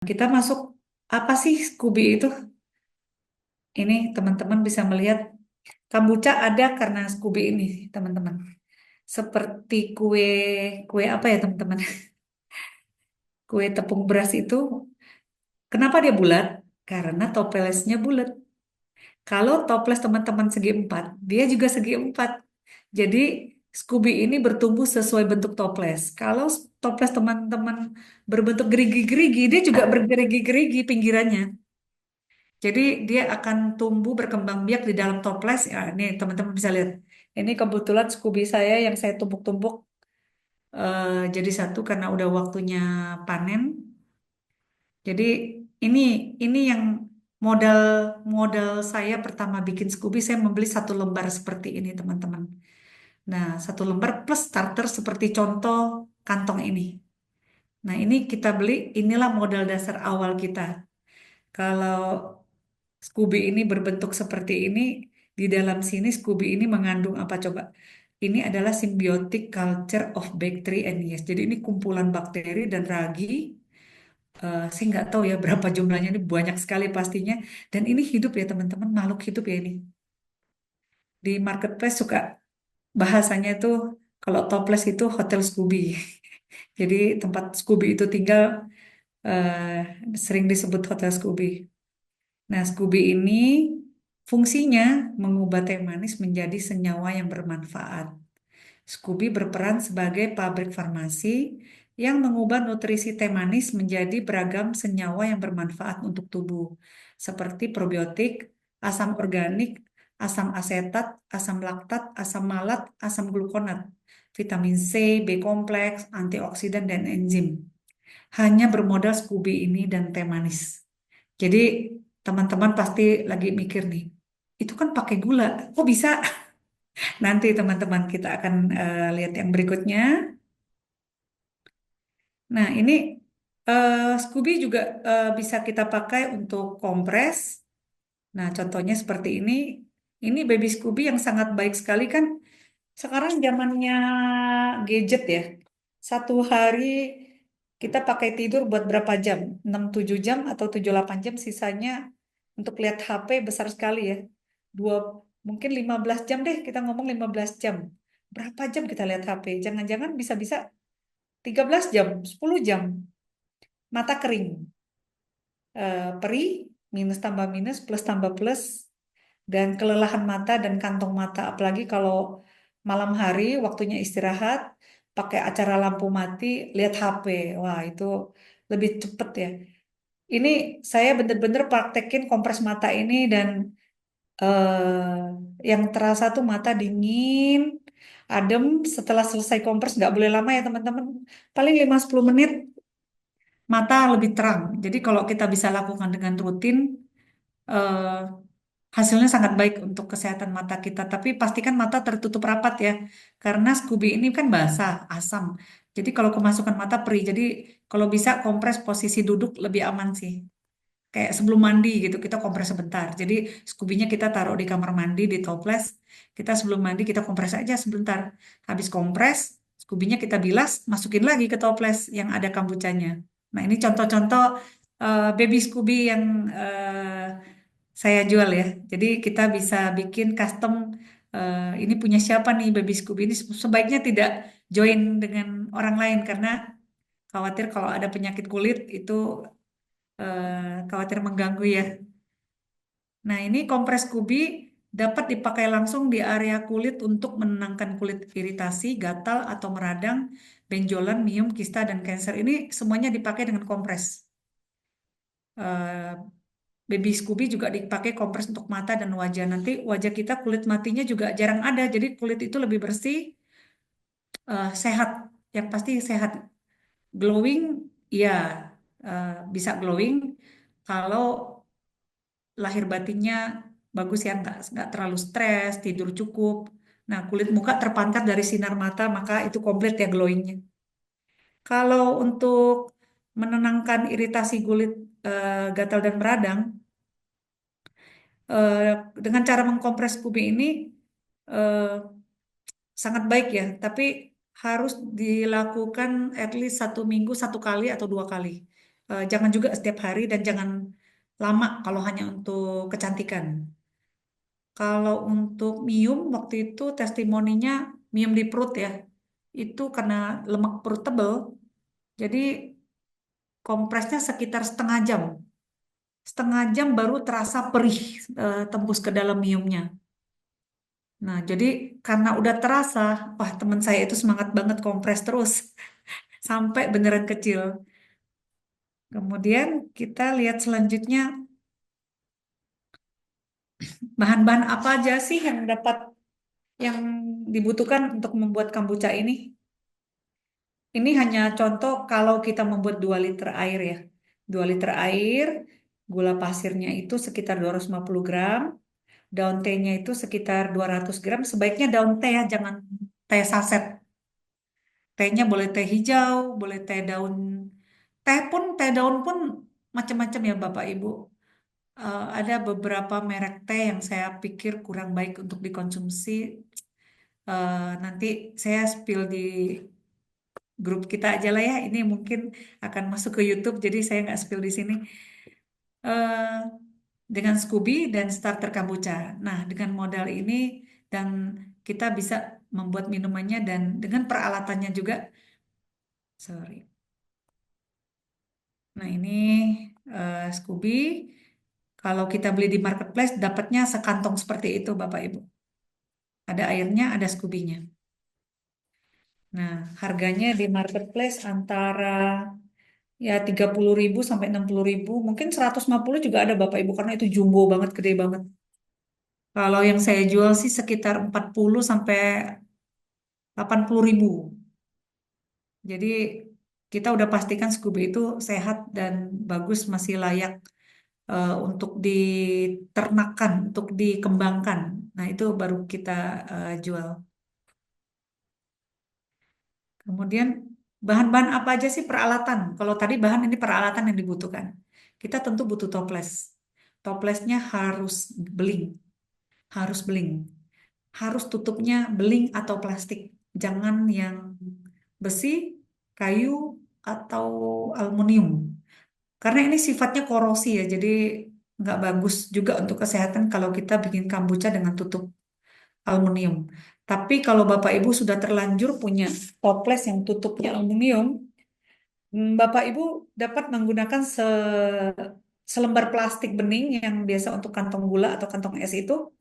Kita masuk apa sih Scooby itu? Ini teman-teman bisa melihat kombucha ada karena Scooby ini, teman-teman. Seperti kue kue apa ya, teman-teman? Kue tepung beras itu, kenapa dia bulat? Karena toplesnya bulat. Kalau toples teman-teman segi empat, dia juga segi empat. Jadi Scooby ini bertumbuh sesuai bentuk toples. Kalau toples teman-teman berbentuk gerigi-gerigi, dia juga bergerigi-gerigi pinggirannya. Jadi dia akan tumbuh berkembang biak di dalam toples. Ya, ini teman-teman bisa lihat. Ini kebetulan Scooby saya yang saya tumbuk-tumbuk jadi satu karena udah waktunya panen. Jadi ini ini yang modal modal saya pertama bikin Scooby, saya membeli satu lembar seperti ini, teman-teman. Nah, satu lembar plus starter seperti contoh kantong ini. Nah, ini kita beli, inilah modal dasar awal kita. Kalau Scooby ini berbentuk seperti ini, di dalam sini Scooby ini mengandung apa coba? Ini adalah symbiotic culture of bacteria and yeast. Jadi ini kumpulan bakteri dan ragi. Saya nggak tahu ya berapa jumlahnya, ini banyak sekali pastinya. Dan ini hidup ya teman-teman, makhluk hidup ya ini. Di marketplace suka bahasanya itu kalau toples itu Hotel Scooby. Jadi tempat Scooby itu tinggal sering disebut Hotel Scooby. Nah, Scooby ini fungsinya mengubah teh manis menjadi senyawa yang bermanfaat. Scooby berperan sebagai pabrik farmasi yang mengubah nutrisi teh manis menjadi beragam senyawa yang bermanfaat untuk tubuh, seperti probiotik, asam organik, asam asetat, asam laktat, asam malat, asam glukonat, vitamin C, B kompleks, antioksidan, dan enzim. Hanya bermodal Scooby ini dan teh manis. Jadi teman-teman pasti lagi mikir nih, itu kan pakai gula, kok bisa? Nanti teman-teman kita akan lihat yang berikutnya. Nah, ini Scooby juga bisa kita pakai untuk kompres. Nah, contohnya seperti ini. Ini baby Scooby yang sangat baik sekali kan. Sekarang zamannya gadget ya. Satu hari kita pakai tidur buat berapa jam? 6-7 jam atau 7-8 jam, sisanya untuk lihat HP besar sekali ya. Dua, mungkin 15 jam deh, kita ngomong 15 jam. Berapa jam kita lihat HP? Jangan-jangan bisa-bisa 13 jam, 10 jam. Mata kering, perih, minus tambah minus, plus tambah plus, dan kelelahan mata dan kantong mata. Apalagi kalau malam hari, waktunya istirahat, pakai acara lampu mati, lihat HP. Wah, itu lebih cepet ya. Ini saya bener-bener praktekin kompres mata ini dan yang terasa tuh mata dingin, adem. Setelah selesai kompres, nggak boleh lama ya teman-teman. Paling 5-10 menit mata lebih terang. Jadi kalau kita bisa lakukan dengan rutin, eh, hasilnya sangat baik untuk kesehatan mata kita. Tapi pastikan mata tertutup rapat ya, karena Scooby ini kan basah, asam. Jadi kalau kemasukan mata perih. Jadi kalau bisa kompres posisi duduk lebih aman sih. Kayak sebelum mandi gitu, kita kompres sebentar. Jadi Scooby-nya kita taruh di kamar mandi, di toples. Kita sebelum mandi kita kompres aja sebentar. Habis kompres, Scooby-nya kita bilas, masukin lagi ke toples yang ada kombuchanya. Nah, ini contoh-contoh baby Scooby yang saya jual ya. Jadi kita bisa bikin custom, ini punya siapa nih baby Scooby ini, sebaiknya tidak join dengan orang lain karena khawatir kalau ada penyakit kulit itu khawatir mengganggu ya. Nah, ini kompres Scooby dapat dipakai langsung di area kulit untuk menenangkan kulit iritasi, gatal atau meradang, benjolan, miom, kista, dan kanker. Ini semuanya dipakai dengan kompres. Eh, Baby Scooby juga dipakai kompres untuk mata dan wajah. Nanti wajah kita kulit matinya juga jarang ada, jadi kulit itu lebih bersih, sehat. Yang pasti sehat, glowing, ya bisa glowing. Kalau lahir batinnya bagus ya, nggak terlalu stres, tidur cukup. Nah, kulit muka terpancar dari sinar mata, maka itu komplit ya glowingnya. Kalau untuk menenangkan iritasi kulit, gatal dan beradang, eh, dengan cara mengkompres kubi ini eh, sangat baik ya, tapi harus dilakukan at least 1 minggu 1 kali atau 2 kali. Jangan juga setiap hari dan jangan lama kalau hanya untuk kecantikan. Kalau untuk Mium waktu itu testimoninya Mium di perut ya. Itu karena lemak perut tebal, jadi kompresnya sekitar setengah jam. Setengah jam baru terasa perih tembus ke dalam Miumnya. Nah, jadi karena udah terasa, wah teman saya itu semangat banget kompres terus sampai beneran kecil. Kemudian kita lihat selanjutnya bahan-bahan apa aja sih yang dibutuhkan untuk membuat kombucha ini. Ini hanya contoh kalau kita membuat 2 liter air ya. 2 liter air, gula pasirnya itu sekitar 250 gram, daun tehnya itu sekitar 200 gram. Sebaiknya daun teh ya, jangan teh saset. Tehnya boleh teh hijau, boleh teh daun pun macam-macam ya Bapak Ibu. Ada beberapa merek teh yang saya pikir kurang baik untuk dikonsumsi. Nanti saya spill di grup kita aja lah ya. Ini mungkin akan masuk ke YouTube, jadi saya nggak spill di sini. Eh, dengan Scooby dan starter kombucha. Nah, dengan modal ini dan kita bisa membuat minumannya dan dengan peralatannya juga. Sorry. Nah, ini Scooby. Kalau kita beli di marketplace, dapatnya sekantong seperti itu, Bapak Ibu. Ada airnya, ada Scooby-nya. Nah, harganya di marketplace antara ya 30.000 sampai 60.000, mungkin 150 juga ada Bapak Ibu karena itu jumbo banget, gede banget. Kalau yang saya jual sih sekitar 40 sampai 80.000. Jadi kita udah pastikan Scuba itu sehat dan bagus, masih layak untuk diternakan, untuk dikembangkan. Nah, itu baru kita jual. Kemudian bahan-bahan apa aja sih peralatan? Kalau tadi bahan ini peralatan yang dibutuhkan. Kita tentu butuh toples. Toplesnya beling, harus beling. Harus tutupnya beling atau plastik. Jangan yang besi, kayu, atau aluminium. Karena ini sifatnya korosi ya, jadi nggak bagus juga untuk kesehatan kalau kita bikin kombucha dengan tutup aluminium. Tapi kalau Bapak Ibu sudah terlanjur punya toples yang tutupnya aluminium, Bapak Ibu dapat menggunakan selembar plastik bening yang biasa untuk kantong gula atau kantong es itu,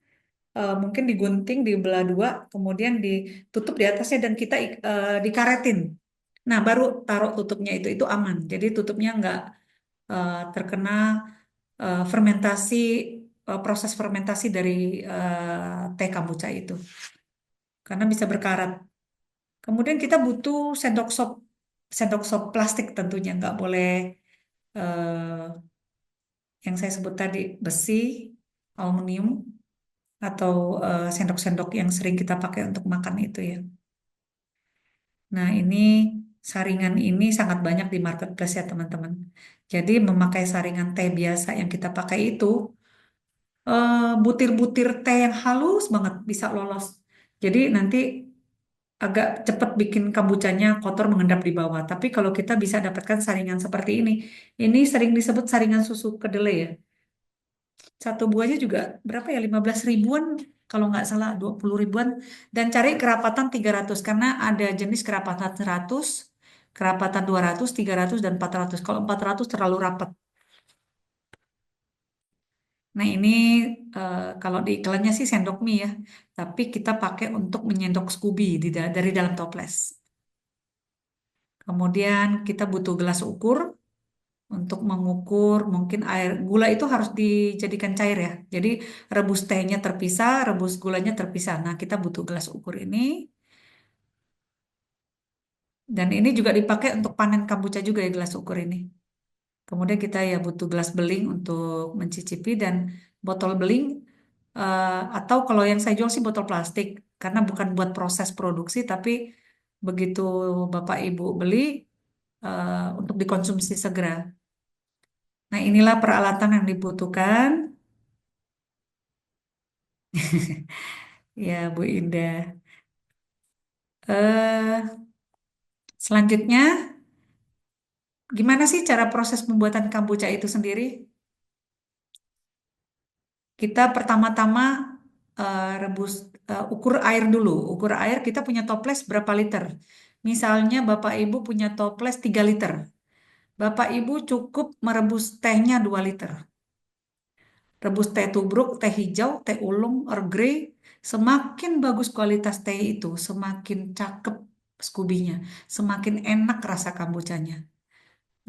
mungkin digunting, dibelah dua, kemudian ditutup di atasnya dan kita dikaretin. Nah, baru taruh tutupnya itu aman. Jadi tutupnya nggak terkena fermentasi, proses fermentasi dari teh kombucha itu, karena bisa berkarat. Kemudian kita butuh sendok sop plastik tentunya, nggak boleh eh, yang saya sebut tadi besi, aluminium, atau sendok-sendok yang sering kita pakai untuk makan itu ya. Nah, ini saringan ini sangat banyak di marketplace ya teman-teman. Jadi memakai saringan teh biasa yang kita pakai itu, butir-butir teh yang halus banget bisa lolos. Jadi nanti agak cepat bikin kombuchanya kotor mengendap di bawah. Tapi kalau kita bisa dapatkan saringan seperti ini sering disebut saringan susu kedelai ya. Satu buahnya juga berapa ya? 15 ribuan kalau nggak salah, 20 ribuan. Dan cari kerapatan 300 karena ada jenis kerapatan 100, kerapatan 200, 300 dan 400. Kalau 400 terlalu rapat. Nah, ini kalau di iklannya sih sendok mie ya, tapi kita pakai untuk menyendok Scooby dari dalam toples. Kemudian kita butuh gelas ukur untuk mengukur mungkin air gula itu harus dijadikan cair ya. Jadi rebus tehnya terpisah, rebus gulanya terpisah. Nah, kita butuh gelas ukur ini dan ini juga dipakai untuk panen kombucha juga ya gelas ukur ini. Kemudian kita ya butuh gelas beling untuk mencicipi dan botol beling, atau kalau yang saya jual sih botol plastik karena bukan buat proses produksi tapi begitu Bapak Ibu beli untuk dikonsumsi segera. Nah, inilah peralatan yang dibutuhkan. Ya, Bu Indah. eh Selanjutnya Gimana sih cara proses pembuatan kombucha itu sendiri? Kita pertama-tama rebus, ukur air dulu. Ukur air kita punya toples berapa liter. Misalnya Bapak Ibu punya toples 3 liter. Bapak Ibu cukup merebus tehnya 2 liter. Rebus teh tubruk, teh hijau, teh ulung, Earl Grey. Semakin bagus kualitas teh itu, semakin cakep Scooby-nya. Semakin enak rasa kombuchanya.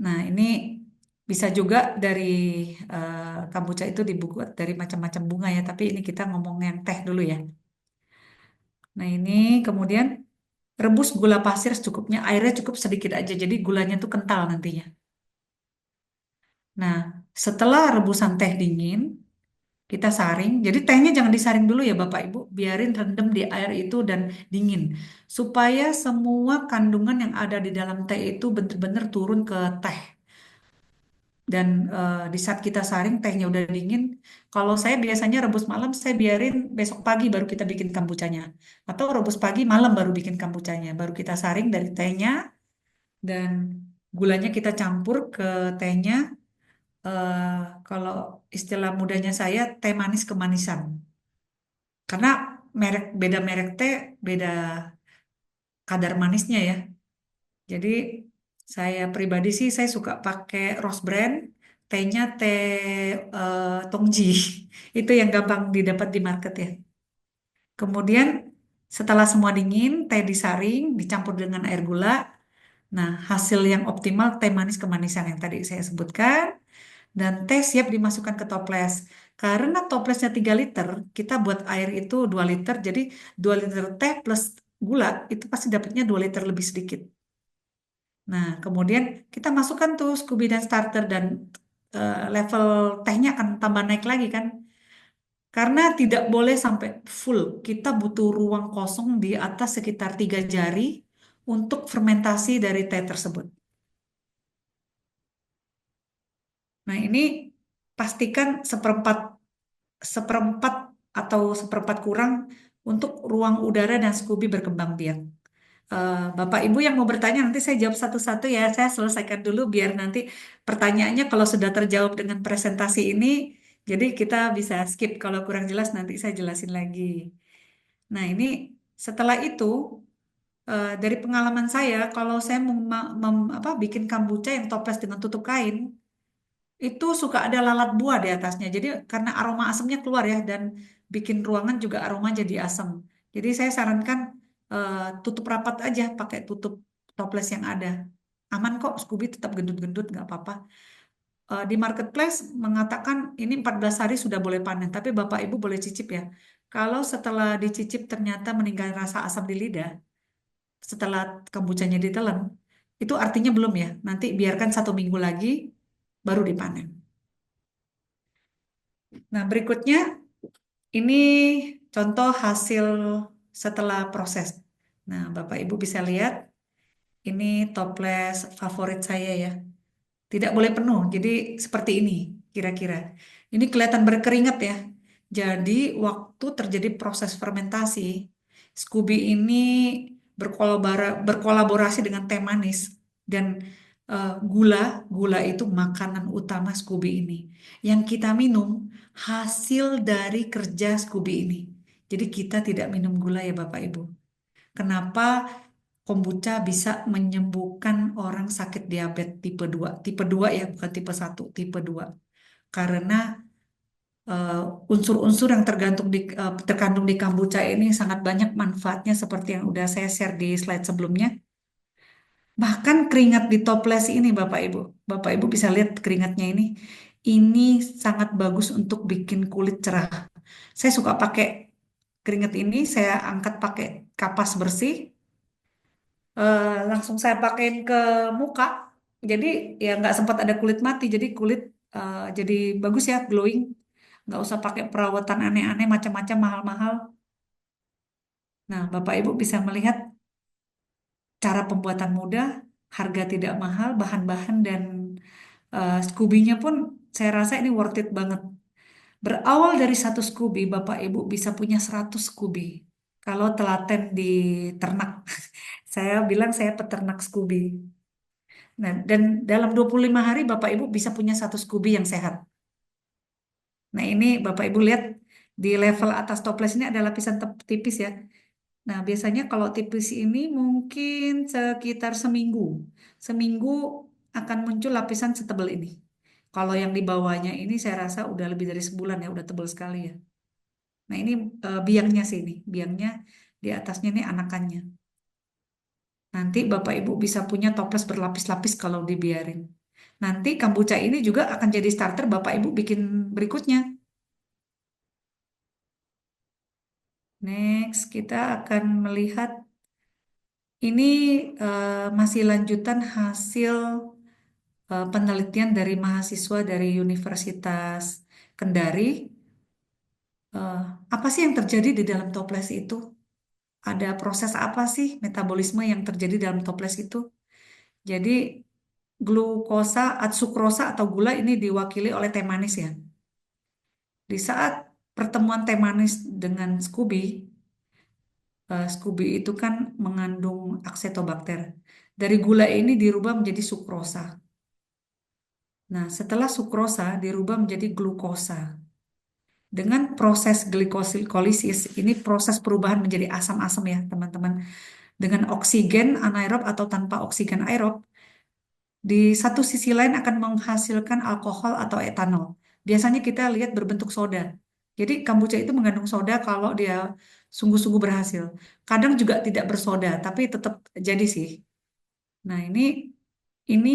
Nah, ini bisa juga dari kombucha itu dibuat dari macam-macam bunga ya, tapi ini kita ngomong yang teh dulu ya. Nah, ini kemudian rebus gula pasir secukupnya, airnya cukup sedikit aja, jadi gulanya tuh kental nantinya. Nah, setelah rebusan teh dingin, kita saring. Jadi tehnya jangan disaring dulu ya Bapak Ibu, biarin rendam di air itu dan dingin. Supaya semua kandungan yang ada di dalam teh itu benar-benar turun ke teh. Dan di saat kita saring tehnya udah dingin, kalau saya biasanya rebus malam saya biarin besok pagi baru kita bikin kombuchanya. Atau rebus pagi malam baru bikin kombuchanya. Baru kita saring dari tehnya dan gulanya kita campur ke tehnya. eh, Kalau istilah mudanya saya teh manis kemanisan. Karena beda merek teh beda kadar manisnya ya. Jadi saya pribadi sih saya suka pakai Rose Brand, tehnya teh Tongji. Itu yang gampang didapat di market ya. Kemudian setelah semua dingin, teh disaring, dicampur dengan air gula. Nah, hasil yang optimal teh manis kemanisan yang tadi saya sebutkan. Dan teh siap dimasukkan ke toples. Karena toplesnya 3 liter, kita buat air itu 2 liter. Jadi 2 liter teh plus gula itu pasti dapatnya 2 liter lebih sedikit. Nah, kemudian kita masukkan tuh Scooby dan starter dan level tehnya akan tambah naik lagi kan. Karena tidak boleh sampai full. Kita butuh ruang kosong di atas sekitar 3 jari untuk fermentasi dari teh tersebut. Nah, ini pastikan seperempat seperempat atau seperempat kurang untuk ruang udara dan Scooby berkembang biak. Bapak Ibu yang mau bertanya nanti saya jawab satu-satu ya. Saya selesaikan dulu biar nanti pertanyaannya kalau sudah terjawab dengan presentasi ini, jadi kita bisa skip kalau kurang jelas nanti saya jelasin lagi. Nah ini setelah itu dari pengalaman saya kalau saya bikin kombucha yang toples dengan tutup kain itu suka ada lalat buah di atasnya. Jadi karena aroma asamnya keluar ya dan bikin ruangan juga aroma jadi asam. Jadi saya sarankan tutup rapat aja pakai tutup toples yang ada. Aman kok, Scooby tetap gendut-gendut nggak apa-apa. Di marketplace mengatakan ini 14 hari sudah boleh panen, tapi Bapak Ibu boleh cicip ya. Kalau setelah dicicip ternyata meninggal rasa asam di lidah, setelah kombuchanya ditelan, itu artinya belum ya. Nanti biarkan 1 minggu lagi baru dipanen. Nah, berikutnya ini contoh hasil setelah proses. Nah, Bapak Ibu bisa lihat ini toples favorit saya ya. Tidak boleh penuh, jadi seperti ini kira-kira. Ini kelihatan berkeringat ya. Jadi waktu terjadi proses fermentasi, Scooby ini berkolaborasi dengan teh manis dan gula, gula itu makanan utama Scooby ini. Yang kita minum hasil dari kerja Scooby ini. Jadi kita tidak minum gula ya Bapak Ibu. Kenapa kombucha bisa menyembuhkan orang sakit diabetes tipe 2? Tipe 2 ya, bukan tipe 1, tipe 2. Karena unsur-unsur yang terkandung di kombucha ini sangat banyak manfaatnya seperti yang udah saya share di slide sebelumnya. Bahkan keringat di toples ini Bapak Ibu. Bapak Ibu bisa lihat keringatnya ini. Ini sangat bagus untuk bikin kulit cerah. Saya suka pakai keringat ini, saya angkat pakai kapas bersih, langsung saya pakein ke muka. Jadi ya nggak sempat ada kulit mati. Jadi kulit jadi bagus ya, glowing. Nggak usah pakai perawatan aneh-aneh macam-macam mahal-mahal. Nah, Bapak Ibu bisa melihat cara pembuatan mudah, harga tidak mahal, bahan-bahan dan Scooby-nya pun saya rasa ini worth it banget. Berawal dari 1 Scooby, Bapak Ibu bisa punya 100 Scooby. Kalau telaten di ternak. Saya bilang saya peternak Scooby. Nah, dan dalam 25 hari Bapak Ibu bisa punya satu Scoopy yang sehat. Nah, ini Bapak Ibu lihat di level atas toples ini ada lapisan tipis ya. Nah, biasanya kalau tipis ini mungkin sekitar seminggu. Seminggu akan muncul lapisan setebal ini. Kalau yang di bawahnya ini saya rasa udah lebih dari sebulan ya, udah tebal sekali ya. Nah, ini biangnya sih ini, biangnya di atasnya ini anakannya. Nanti Bapak Ibu bisa punya toples berlapis-lapis kalau dibiarin. Nanti kombucha ini juga akan jadi starter Bapak Ibu bikin berikutnya. Next, kita akan melihat ini masih lanjutan hasil penelitian dari mahasiswa dari Universitas Kendari. Eh, Apa sih yang terjadi di dalam toples itu? Ada proses apa sih metabolisme yang terjadi dalam toples itu? Jadi glukosa, sukrosa atau gula ini diwakili oleh teh manis ya. Di saat pertemuan teh manis dengan Scooby, Scooby itu kan mengandung aksetobakter. Dari gula ini dirubah menjadi sukrosa. Nah, setelah sukrosa dirubah menjadi glukosa. Dengan proses glikolisis, ini proses perubahan menjadi asam-asam ya, teman-teman. Dengan oksigen anaerob atau tanpa oksigen aerob, di satu sisi lain akan menghasilkan alkohol atau etanol. Biasanya kita lihat berbentuk soda. Jadi kombucha itu mengandung soda kalau dia sungguh-sungguh berhasil. Kadang juga tidak bersoda, tapi tetap jadi sih. Nah, ini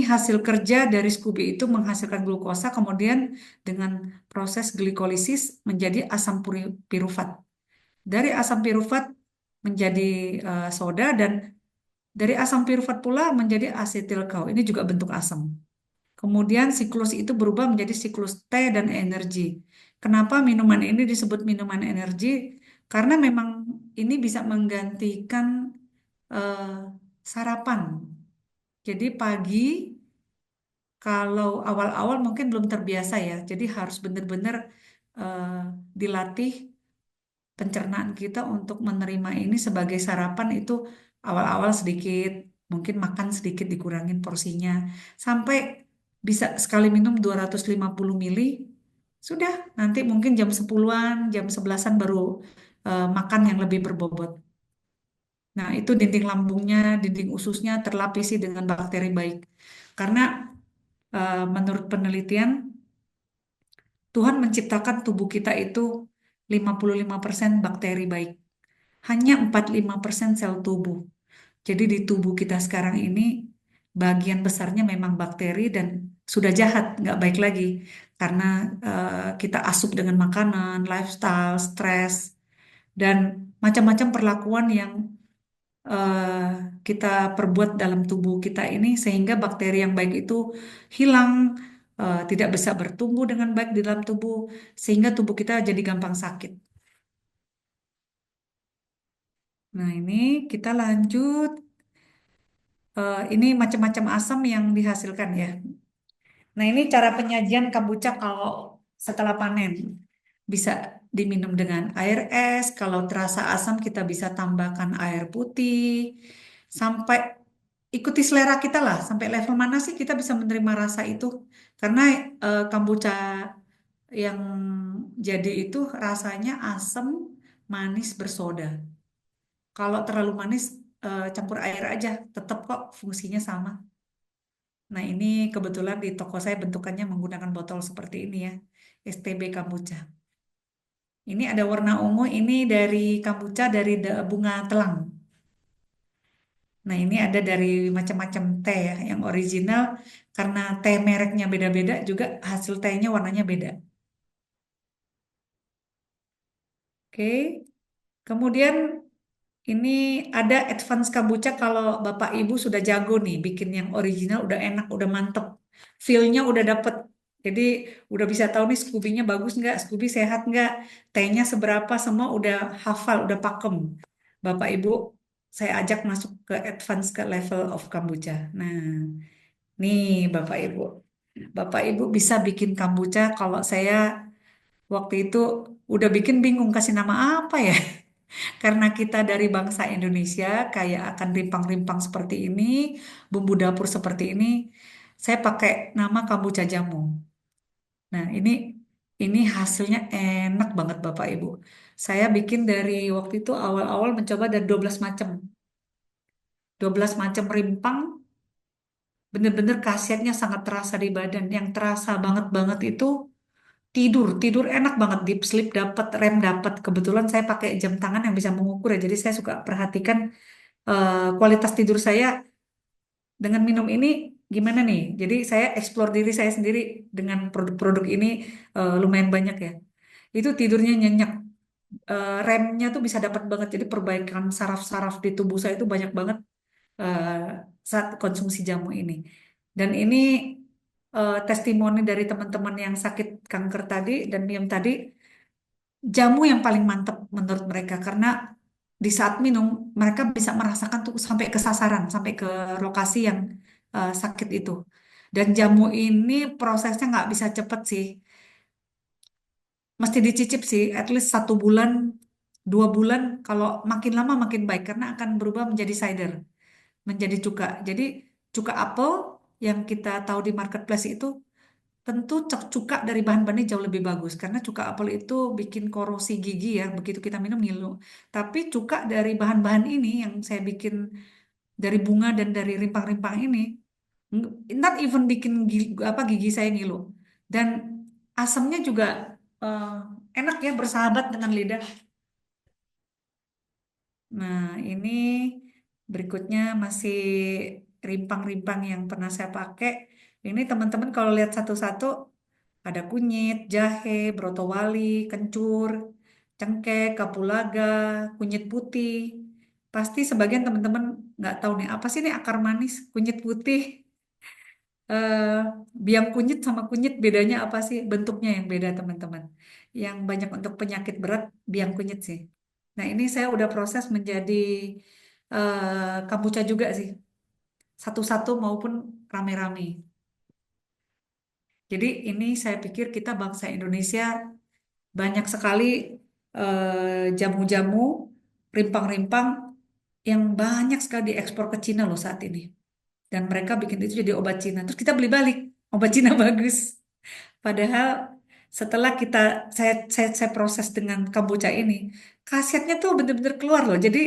hasil kerja dari Scooby itu menghasilkan glukosa, kemudian dengan proses glikolisis menjadi asam pirufat. Dari asam pirufat menjadi soda dan dari asam pirufat pula menjadi asetil kau. Ini juga bentuk asam. Kemudian siklus itu berubah menjadi siklus T dan energi. Kenapa minuman ini disebut minuman energi? Karena memang ini bisa menggantikan eh, sarapan. Jadi pagi kalau awal-awal mungkin belum terbiasa ya. Jadi harus benar-benar eh, dilatih pencernaan kita untuk menerima ini sebagai sarapan itu awal-awal sedikit, mungkin makan sedikit dikurangin porsinya sampai bisa sekali minum 250 mili. Sudah, nanti mungkin jam 10-an, jam 11-an baru makan yang lebih berbobot. Nah, itu dinding lambungnya, dinding ususnya terlapisi dengan bakteri baik. Karena menurut penelitian, Tuhan menciptakan tubuh kita itu 55% bakteri baik. Hanya 45% sel tubuh. Jadi di tubuh kita sekarang ini bagian besarnya memang bakteri dan sudah jahat, nggak baik lagi. Karena kita asup dengan makanan, lifestyle, stres, dan macam-macam perlakuan yang eh, kita perbuat dalam tubuh kita ini sehingga bakteri yang baik itu hilang, tidak bisa bertumbuh dengan baik di dalam tubuh, sehingga tubuh kita jadi gampang sakit. Nah, ini kita lanjut. Ini macam-macam asam yang dihasilkan ya. Nah, ini cara penyajian kombucha kalau setelah panen. Bisa diminum dengan air es. Kalau terasa asam kita bisa tambahkan air putih. Sampai ikuti selera kita lah. Sampai level mana sih kita bisa menerima rasa itu. Karena kombucha yang jadi itu rasanya asam, manis, bersoda. Kalau terlalu manis, campur air aja. Tetap kok fungsinya sama. Nah, ini kebetulan di toko saya bentukannya menggunakan botol seperti ini ya. STB Kombucha. Ini ada warna ungu, ini dari kombucha dari bunga telang. Nah, ini ada dari macam-macam teh ya. Yang original karena teh mereknya beda-beda juga hasil tehnya warnanya beda. Oke. Kemudian ini ada advance kombucha kalau Bapak Ibu sudah jago nih bikin yang original udah enak, udah mantep. Feel-nya udah dapet. Jadi udah bisa tahu nih Scooby-nya bagus nggak, Scooby sehat nggak, tehnya seberapa, semua udah hafal, udah pakem. Bapak Ibu, saya ajak masuk ke advance ke level of kombucha. Nah, nih Bapak Ibu. Bapak Ibu bisa bikin kombucha kalau saya waktu itu udah bikin bingung kasih nama apa ya. Karena kita dari bangsa Indonesia, kayak akan rimpang-rimpang seperti ini, bumbu dapur seperti ini, saya pakai nama kombucha jamu. Nah, ini hasilnya enak banget Bapak Ibu. Saya bikin dari waktu itu awal-awal mencoba dari 12 macam. 12 macam rimpang, bener-bener khasiatnya sangat terasa di badan. Yang terasa banget-banget itu tidur. Tidur enak banget, deep sleep dapat, rem dapat. Kebetulan saya pakai jam tangan yang bisa mengukur ya. Jadi saya suka perhatikan kualitas tidur saya dengan minum ini gimana nih. Jadi saya explore diri saya sendiri dengan produk-produk ini lumayan banyak ya. Itu tidurnya nyenyak. Remnya tuh bisa dapat banget. Jadi perbaikan saraf-saraf di tubuh saya itu banyak banget eh, saat konsumsi jamu ini. Dan ini testimoni dari teman-teman yang sakit kanker tadi dan miem tadi, jamu yang paling mantap menurut mereka karena di saat minum mereka bisa merasakan tuh sampai ke sasaran, sampai ke lokasi yang sakit itu. Dan jamu ini prosesnya nggak bisa cepet sih, mesti dicicip sih, at least 1 bulan, 2 bulan. Kalau makin lama makin baik karena akan berubah menjadi cider, menjadi cuka. Jadi cuka apel yang kita tahu di marketplace itu tentu cuka dari bahan-bahannya jauh lebih bagus karena cuka apel itu bikin korosi gigi ya, begitu kita minum ngilu. Tapi cuka dari bahan-bahan ini yang saya bikin dari bunga dan dari rimpang-rimpang ini, not even bikin gigi saya ngilu. Dan asamnya juga eh, enak ya, bersahabat dengan lidah. Nah, ini berikutnya masih rimpang-rimpang yang pernah saya pakai. Ini teman-teman kalau lihat satu-satu, ada kunyit, jahe, broto wali, kencur, cengkeh, kapulaga, kunyit putih. Pasti sebagian teman-teman nggak tahu nih, apa sih ini akar manis, kunyit putih, eh, biang kunyit sama kunyit bedanya apa sih? Bentuknya yang beda teman-teman. Yang banyak untuk penyakit berat, biang kunyit sih. Nah ini saya udah proses menjadi kombucha juga sih. Satu-satu maupun rame-rame. Jadi ini saya pikir kita bangsa Indonesia banyak sekali jamu-jamu, rimpang-rimpang yang banyak sekali diekspor ke Cina loh saat ini. Dan mereka bikin itu jadi obat Cina. Terus kita beli balik, obat Cina bagus. Padahal setelah saya proses dengan kombucha ini, khasiatnya tuh bener-bener keluar loh. Jadi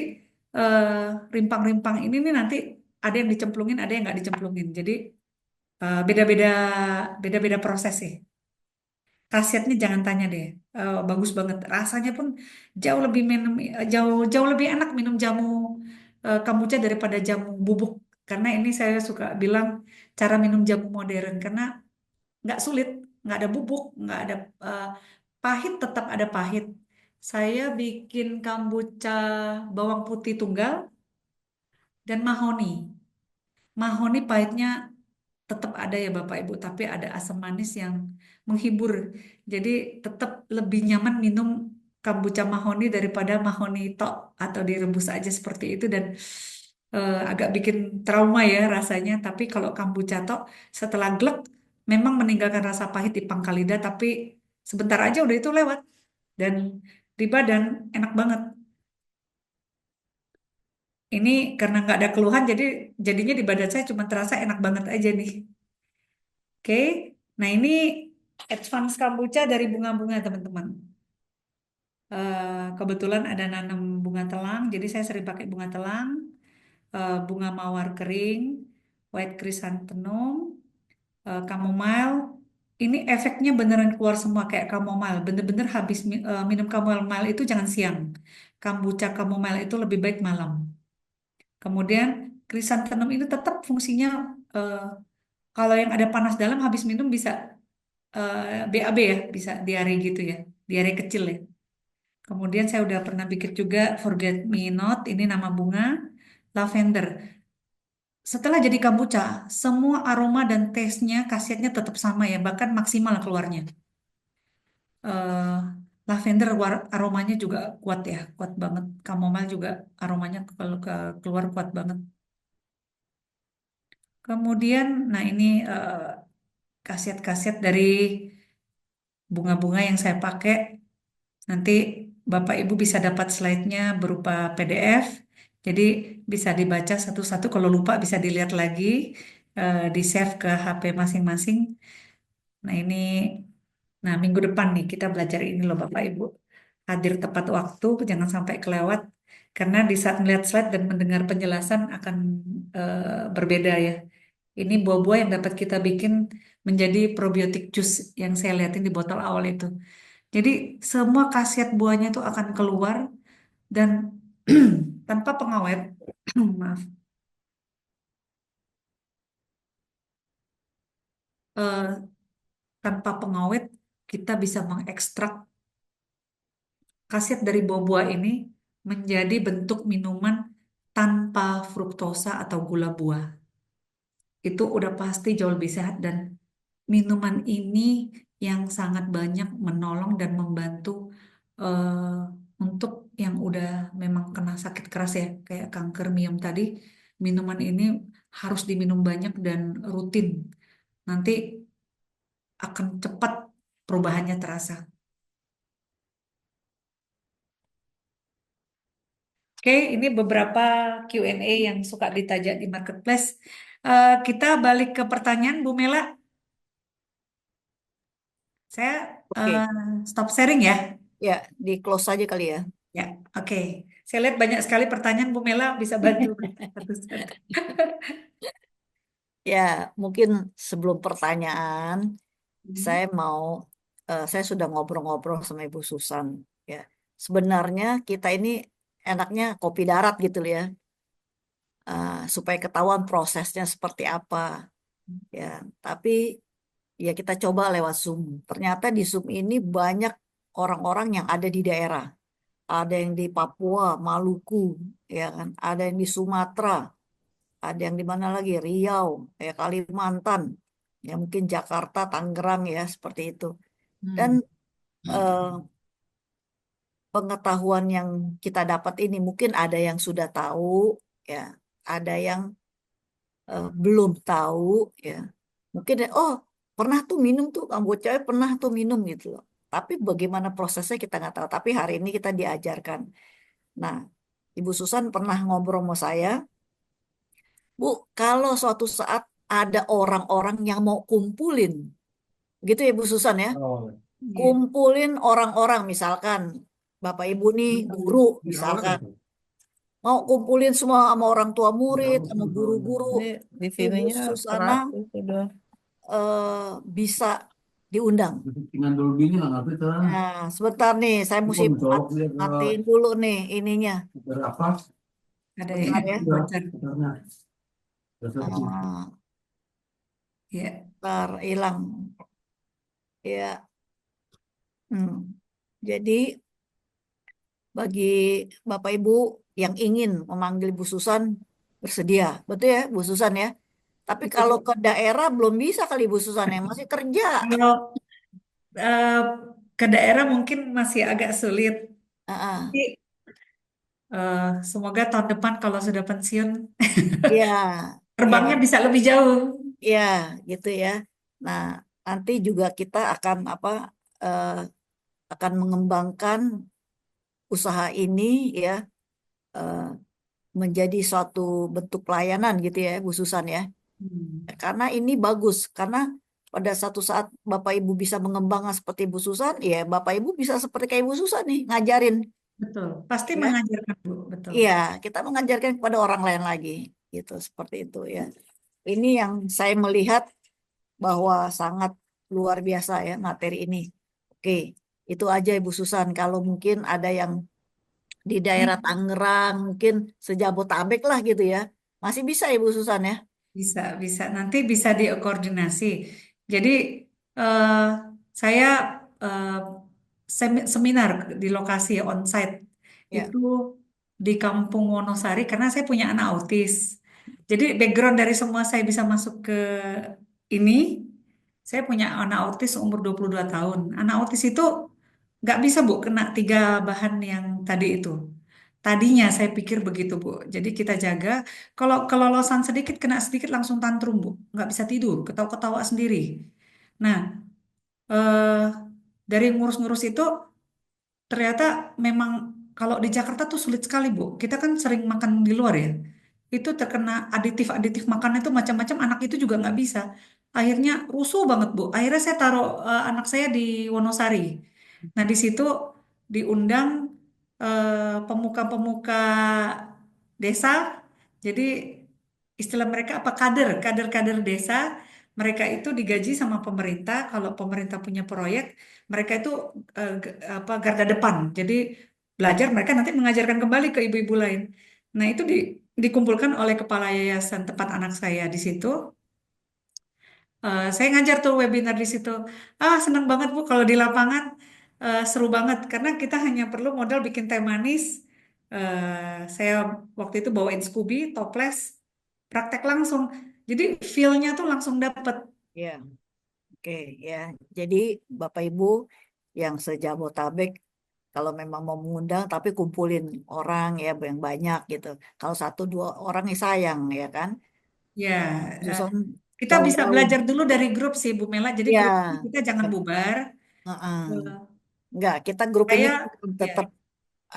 eh, rimpang-rimpang ini nih nanti ada yang dicemplungin, ada yang nggak dicemplungin. Jadi beda-beda beda-beda proses sih. Khasiatnya jangan tanya deh. Bagus banget. Rasanya pun jauh jauh lebih enak minum jamu kombucha daripada jamu bubuk. Karena ini saya suka bilang cara minum jamu modern karena nggak sulit, nggak ada bubuk, nggak ada eh, pahit, tetap ada pahit. Saya bikin kombucha bawang putih tunggal dan mahoni. Mahoni pahitnya tetap ada ya Bapak Ibu, tapi ada asam manis yang menghibur. Jadi tetap lebih nyaman minum kombucha mahoni daripada mahoni tok atau direbus aja seperti itu dan agak bikin trauma ya rasanya. Tapi kalau kombucha tok setelah glek memang meninggalkan rasa pahit di pangkal lidah, tapi sebentar aja udah itu lewat dan di badan enak banget. Ini karena nggak ada keluhan, jadi jadinya di badan saya cuma terasa enak banget aja nih. Oke, nah ini advance kombucha dari bunga-bunga teman-teman. Kebetulan ada nanam bunga telang, jadi saya sering pakai bunga telang, bunga mawar kering, white chrysanthemum, chamomile. Ini efeknya beneran keluar semua kayak chamomile. Bener-bener habis minum chamomile itu jangan siang. Kombucha chamomile itu lebih baik malam. Kemudian chrysanthemum itu tetap fungsinya eh, kalau yang ada panas dalam habis minum bisa BAB ya, bisa diare gitu ya, diare kecil ya. Kemudian saya udah pernah bikin juga Forget Me Not, ini nama bunga, lavender. Setelah jadi kombucha, semua aroma dan taste-nya, khasiatnya tetap sama ya, bahkan maksimal keluarnya. eh Lavender aromanya juga kuat ya, kuat banget. Chamomile juga aromanya kalau keluar kuat banget. Kemudian, nah ini khasiat-khasiat dari bunga-bunga yang saya pakai. Nanti Bapak Ibu bisa dapat slide-nya berupa PDF. Jadi bisa dibaca satu-satu. Kalau lupa bisa dilihat lagi, di-save ke HP masing-masing. Nah ini, nah minggu depan nih kita belajar ini loh Bapak Ibu. Hadir tepat waktu, jangan sampai kelewat. Karena di saat melihat slide dan mendengar penjelasan akan berbeda ya. Ini buah-buah yang dapat kita bikin menjadi probiotik jus yang saya lihatin di botol awal itu. Jadi semua khasiat buahnya itu akan keluar dan tanpa pengawet, maaf, eh, tanpa pengawet kita bisa mengekstrak khasiat dari buah-buah ini menjadi bentuk minuman tanpa fruktosa atau gula buah. Itu udah pasti jauh lebih sehat dan minuman ini yang sangat banyak menolong dan membantu untuk yang udah memang kena sakit keras ya, kayak kanker miom tadi. Minuman ini harus diminum banyak dan rutin. Nanti akan cepat perubahannya terasa. Oke, ini beberapa Q&A yang suka ditajak di marketplace. Kita balik ke pertanyaan, Bu Mela. Saya Oke, stop sharing ya. ya di close aja kali ya. Ya, oke. Saya lihat banyak sekali pertanyaan, Bu Mela bisa bantu satu-satu. Ya, mungkin sebelum pertanyaan, Hmm. saya mau, saya sudah ngobrol-ngobrol sama Ibu Susan. Ya, sebenarnya kita ini enaknya kopi darat gitu ya, supaya ketahuan prosesnya seperti apa. Ya, tapi ya kita coba lewat Zoom. Ternyata di Zoom ini banyak orang-orang yang ada di daerah. Ada yang di Papua, Maluku, ya kan? Ada yang di Sumatera, ada yang di mana lagi Riau, ya Kalimantan, ya mungkin Jakarta, Tangerang ya seperti itu. Dan Hmm. eh, pengetahuan yang kita dapat ini mungkin ada yang sudah tahu, ya, ada yang belum tahu, ya. Mungkin oh pernah tuh minum tuh, kombucha pernah tuh minum gitu loh. Tapi bagaimana prosesnya kita nggak tahu. Tapi hari ini kita diajarkan. Nah, Ibu Susan pernah ngobrol sama saya, Bu, kalau suatu saat ada orang-orang yang mau kumpulin, gitu ya Bu Susan ya, Iya. kumpulin orang-orang misalkan Bapak Ibu nih guru misalkan, mau kumpulin semua sama orang tua murid, sama guru-guru, Ini di Ibu sininya Susana keras sudah. bisa diundang. Tinggal dulu bini lah nggak bisa. Nah, sebentar nih, saya Itu mesti kok mencolok dia ke matiin dulu nih ininya. berapa? Ada Sebentar yang ya. Udah, bocor. katanya. Udah sepi. Ah, Ya. ntar hilang. Ya. Jadi bagi Bapak Ibu yang ingin memanggil Bu Susan bersedia, betul ya Bu Susan ya. Tapi Itu kalau Bu. ke daerah belum bisa kali Bu Susan ya, masih kerja. Kalau eh, ke daerah mungkin masih agak sulit. Ah, ah. Tapi eh, semoga tahun depan kalau sudah pensiun Iya, iya, terbangnya bisa lebih jauh. iya, gitu ya. Nah, nanti juga kita akan apa eh, akan mengembangkan usaha ini ya, eh, menjadi suatu bentuk pelayanan gitu ya Bu Susan ya. Hmm, Karena ini bagus, karena pada satu saat Bapak Ibu bisa mengembangkan seperti Bu Susan, ya Bapak Ibu bisa seperti kayak Bu Susan nih, ngajarin, betul. Pasti ya. mengajarkan Bu, betul. Iya, kita mengajarkan kepada orang lain lagi, gitu, seperti itu ya. Ini yang saya melihat bahwa sangat luar biasa ya materi ini. Oke, itu aja Ibu Susan. Kalau mungkin ada yang di daerah Nih, Tangerang, mungkin sejabotabek lah gitu ya. Masih bisa Ibu Susan ya. bisa, bisa. Nanti bisa dikoordinasi. Jadi eh, saya eh, seminar di lokasi onsite Ya. itu di Kampung Wonosari karena saya punya anak autis. Jadi background dari semua saya bisa masuk ke ini, saya punya anak autis umur 22 tahun. Anak autis itu nggak bisa Bu kena tiga bahan yang tadi itu. Tadinya saya pikir begitu Bu. Jadi kita jaga. Kalau kelolosan sedikit kena sedikit langsung tantrum Bu. Nggak bisa tidur, ketawa-ketawa sendiri. Nah, eh, dari ngurus-ngurus itu ternyata memang kalau di Jakarta tuh sulit sekali, Bu. Kita kan sering makan di luar ya. Itu terkena aditif-aditif makanan itu macam-macam, anak itu juga nggak bisa. Akhirnya rusuh banget, Bu. Akhirnya saya taruh anak saya di Wonosari. Nah, di situ diundang pemuka-pemuka desa. Jadi istilah mereka apa kader-kader desa. Mereka itu digaji sama pemerintah. Kalau pemerintah punya proyek, mereka itu apa garda depan. Jadi belajar mereka nanti mengajarkan kembali ke ibu-ibu lain. Nah, itu dikumpulkan oleh kepala yayasan tempat anak saya di situ. Saya ngajar tuh webinar di situ. Senang banget Bu kalau di lapangan seru banget karena kita hanya perlu modal bikin teh manis. Saya waktu itu bawain Scooby, toples, praktek langsung. Jadi feel-nya tuh langsung dapet. Ya, oke ya. Jadi Bapak Ibu yang sejabotabek kalau memang mau mengundang tapi kumpulin orang ya yang banyak gitu. Kalau satu dua orang ya sayang ya kan. Ya, eh, Susun kita bisa jauh-jauh. belajar dulu dari grup sih Bu Mela. Jadi grup ini Ya, kita jangan bet- bubar. heeh. Eh, Enggak, kita grup ini Saya, ya tetap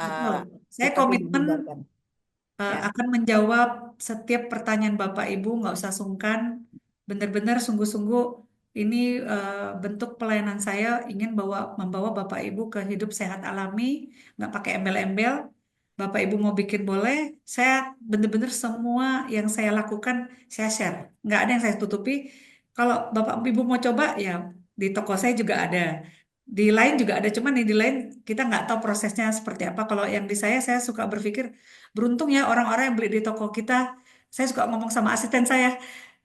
betul. Saya kita tidak komitmen bubarkan. Ya, akan menjawab setiap pertanyaan Bapak Ibu, nggak usah sungkan. Benar-benar sungguh-sungguh ini bentuk pelayanan saya ingin membawa Bapak Ibu ke hidup sehat alami, nggak pakai embel-embel. Bapak Ibu mau bikin boleh, saya benar-benar semua yang saya lakukan saya share. Nggak ada yang saya tutupi. Kalau Bapak Ibu mau coba, ya di toko saya juga ada. Di lain juga ada, cuman di lain kita nggak tahu prosesnya seperti apa. Kalau yang di saya suka berpikir, beruntung ya orang-orang yang beli di toko kita. Saya suka ngomong sama asisten saya,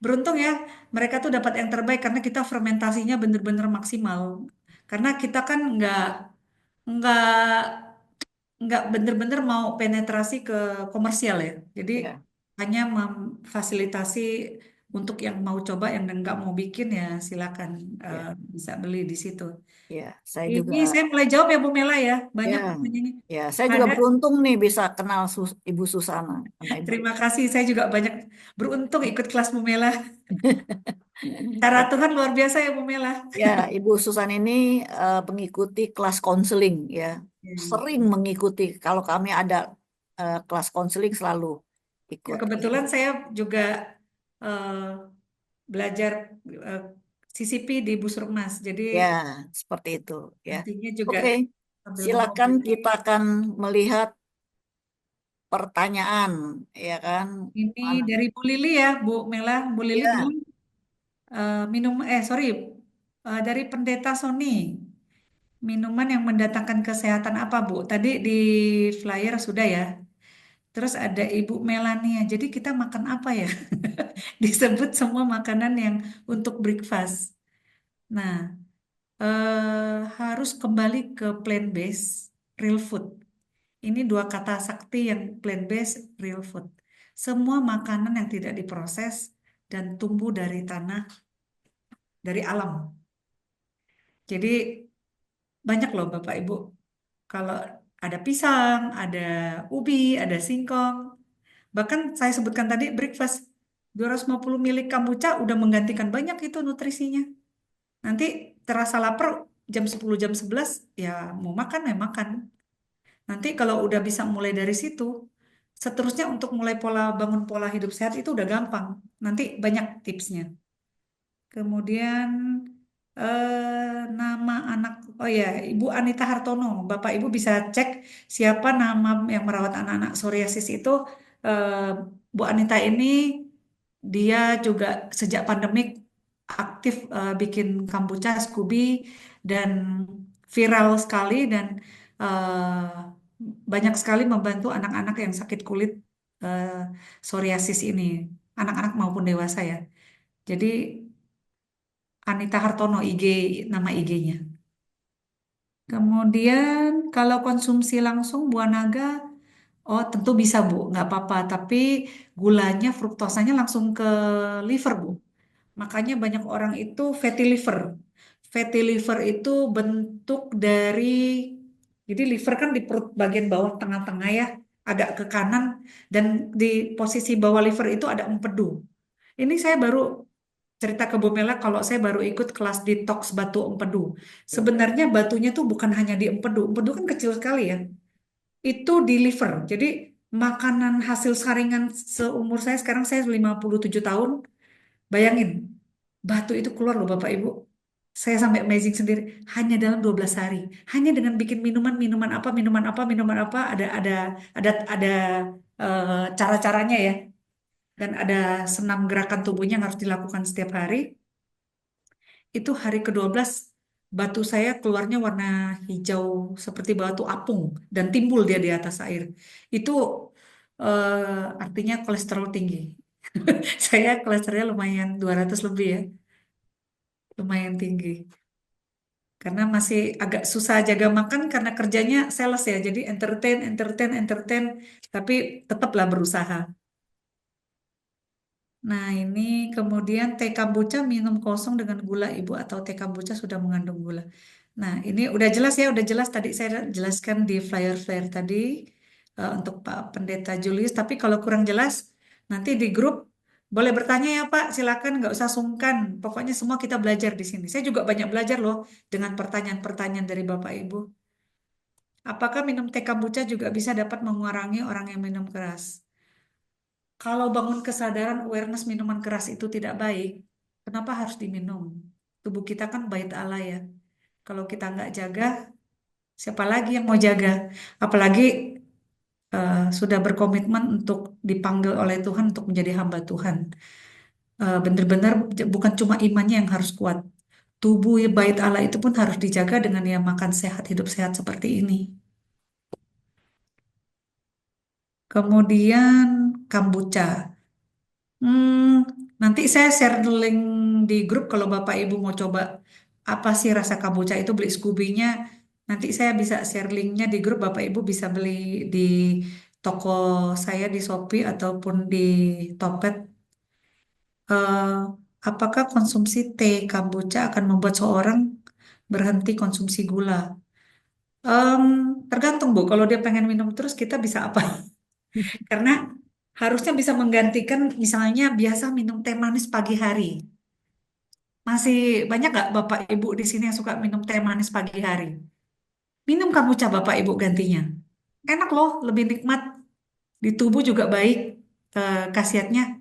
beruntung ya mereka tuh dapat yang terbaik karena kita fermentasinya bener-bener maksimal. Karena kita kan nggak nggak bener-bener mau penetrasi ke komersial ya. Jadi ya, hanya memfasilitasi untuk yang mau coba, yang nggak mau bikin ya silakan ya, bisa beli di situ. ya. Saya juga, Ini saya mulai jawab ya Bu Mela ya. ya, Banyak pertanyaannya. ya. Saya juga Ada. beruntung nih bisa kenal Ibu Susana sama Ibu. Terima kasih. Saya juga banyak beruntung ikut kelas Bu Mela. Cara Tuhan luar biasa ya Bu Mela. Ya, Ibu Susan ini mengikuti kelas konseling ya. Sering mengikuti. Kalau kami ada kelas konseling selalu Ya, ikut. kebetulan saya juga eh, belajar eh, CCP di Busrukmas. Jadi Ya, seperti itu ya. nantinya juga Oke, sambil ngomong silakan gitu. kita akan melihat pertanyaan, ya kan? Ini Mana? dari Bu Lili ya, Bu Mela. Bu Lili Ya, bilang sorry, dari Pendeta Sony. Minuman yang mendatangkan kesehatan apa, Bu? Tadi di flyer sudah ya. Terus ada Ibu Melania. Jadi kita makan apa ya? Disebut semua makanan yang untuk breakfast. Nah, harus kembali ke plant based, real food. Ini dua kata sakti yang plant based, real food. Semua makanan yang tidak diproses dan tumbuh dari tanah, dari alam. Jadi banyak loh Bapak Ibu. Kalau ada pisang, ada ubi, ada singkong. Bahkan saya sebutkan tadi breakfast 250 mili kombucha udah menggantikan banyak itu nutrisinya. Nanti terasa lapar jam 10 jam 11 ya mau makan ya makan. Nanti kalau udah bisa mulai dari situ, seterusnya untuk mulai bangun pola hidup sehat itu udah gampang. Nanti banyak tipsnya. Kemudian nama anak, oh ya, Ibu Anita Hartono. Bapak Ibu bisa cek siapa nama yang merawat anak-anak psoriasis itu. eh, Bu Anita ini dia juga sejak pandemik aktif bikin kombucha, Scooby dan viral sekali dan banyak sekali membantu anak-anak yang sakit kulit eh, psoriasis ini, anak-anak maupun dewasa ya. Jadi Anita Hartono nama IG-nya. Kemudian kalau konsumsi langsung buah naga, oh tentu bisa Bu, nggak apa-apa. Tapi gulanya, fruktosanya langsung ke liver Bu. Makanya banyak orang itu fatty liver. Fatty liver itu bentuk dari, jadi liver kan di perut bagian bawah tengah-tengah ya, agak ke kanan, dan di posisi bawah liver itu ada empedu. Ini saya baru cerita ke Bu Mela kalau saya baru ikut kelas detox batu empedu. Sebenarnya batunya tuh bukan hanya di empedu. Empedu kan kecil sekali ya. Itu di liver. Jadi makanan hasil saringan seumur saya sekarang saya 57 tahun. Bayangin, batu itu keluar loh Bapak Ibu. Saya sampai amazing sendiri hanya dalam 12 hari. Hanya dengan bikin minuman apa, ada cara-caranya ya. Dan ada senam gerakan tubuhnya yang harus dilakukan setiap hari. Itu hari ke-12 batu saya keluarnya warna hijau seperti batu apung dan timbul dia di atas air. Itu artinya kolesterol tinggi. Saya kolesterolnya lumayan 200 lebih ya, lumayan tinggi. Karena masih agak susah jaga makan karena kerjanya sales ya. Jadi entertain, entertain, entertain, tapi tetaplah berusaha. Nah, ini kemudian teh kombucha minum kosong dengan gula ibu atau teh kombucha sudah mengandung gula. Nah, ini udah jelas ya, udah jelas tadi saya jelaskan di flyer-flyer tadi untuk Pak Pendeta Julius. Tapi kalau kurang jelas, nanti di grup boleh bertanya ya Pak, silakan nggak usah sungkan. Pokoknya semua kita belajar di sini. Saya juga banyak belajar loh dengan pertanyaan-pertanyaan dari Bapak Ibu. Apakah minum teh kombucha juga bisa dapat mengurangi orang yang minum keras? Kalau bangun kesadaran awareness minuman keras itu tidak baik, kenapa harus diminum? Tubuh kita kan bait Allah ya. Kalau kita nggak jaga, siapa lagi yang mau jaga? Apalagi sudah berkomitmen untuk dipanggil oleh Tuhan untuk menjadi hamba Tuhan. Benar-benar bukan cuma imannya yang harus kuat. Tubuh bait Allah itu pun harus dijaga dengan ya makan sehat, hidup sehat seperti ini. Kemudian kombucha. Hmm, nanti saya share link di grup kalau Bapak Ibu mau coba apa sih rasa kombucha itu beli Scooby-nya. Nanti saya bisa share linknya di grup Bapak Ibu bisa beli di toko saya di Shopee ataupun di Topet. Eh, apakah konsumsi teh kombucha akan membuat seorang berhenti konsumsi gula? Em, tergantung Bu. Kalau dia pengen minum terus kita bisa apa? Karena harusnya bisa menggantikan misalnya biasa minum teh manis pagi hari. Masih banyak nggak Bapak Ibu di sini yang suka minum teh manis pagi hari? Minum kombucha Bapak Ibu gantinya. Enak loh, lebih nikmat. Di tubuh juga baik khasiatnya.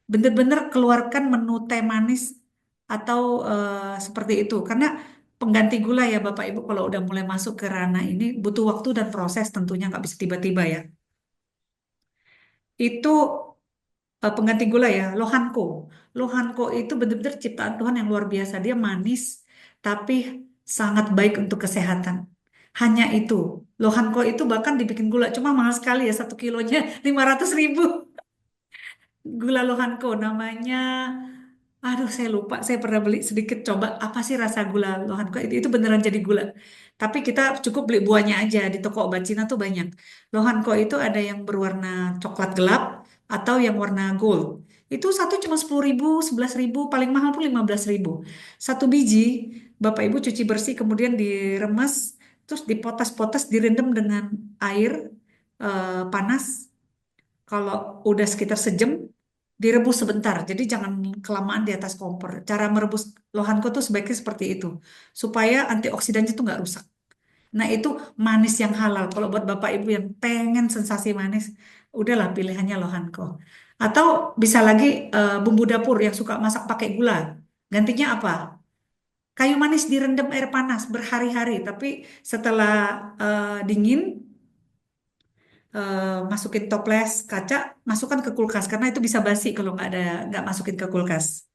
Bener-bener keluarkan menu teh manis atau seperti itu. Karena pengganti gula ya Bapak Ibu kalau udah mulai masuk ke ranah ini butuh waktu dan proses tentunya nggak bisa tiba-tiba ya. Itu pengganti gula ya, Lohanko. Lohanko itu benar-benar ciptaan Tuhan yang luar biasa. Dia manis, tapi sangat baik untuk kesehatan. Hanya itu. Lohanko itu bahkan dibikin gula, cuma mahal sekali ya, 1 kilonya 500.000. Gula Lohanko namanya, aduh saya lupa, saya pernah beli sedikit coba, apa sih rasa gula Lohanko, itu beneran jadi gula. Tapi kita cukup beli buahnya aja, di toko obat Cina tuh banyak. Lohanko itu ada yang berwarna coklat gelap, atau yang warna gold. Itu satu cuma 10.000, 11.000, paling mahal pun 15.000. Satu biji, Bapak Ibu cuci bersih, kemudian diremes, terus dipotas-potas, direndam dengan air panas. Kalau udah sekitar sejam, direbus sebentar. Jadi jangan kelamaan di atas kompor. Cara merebus lohanko tuh sebaiknya seperti itu. Supaya antioksidannya tuh nggak rusak. Nah itu manis yang halal. Kalau buat Bapak Ibu yang pengen sensasi manis, udahlah pilihannya lohanko. Atau bisa lagi bumbu dapur yang suka masak pakai gula. Gantinya apa? Kayu manis direndam air panas berhari-hari. Tapi setelah dingin, masukin toples kaca, masukkan ke kulkas karena itu bisa basi kalau nggak masukin ke kulkas.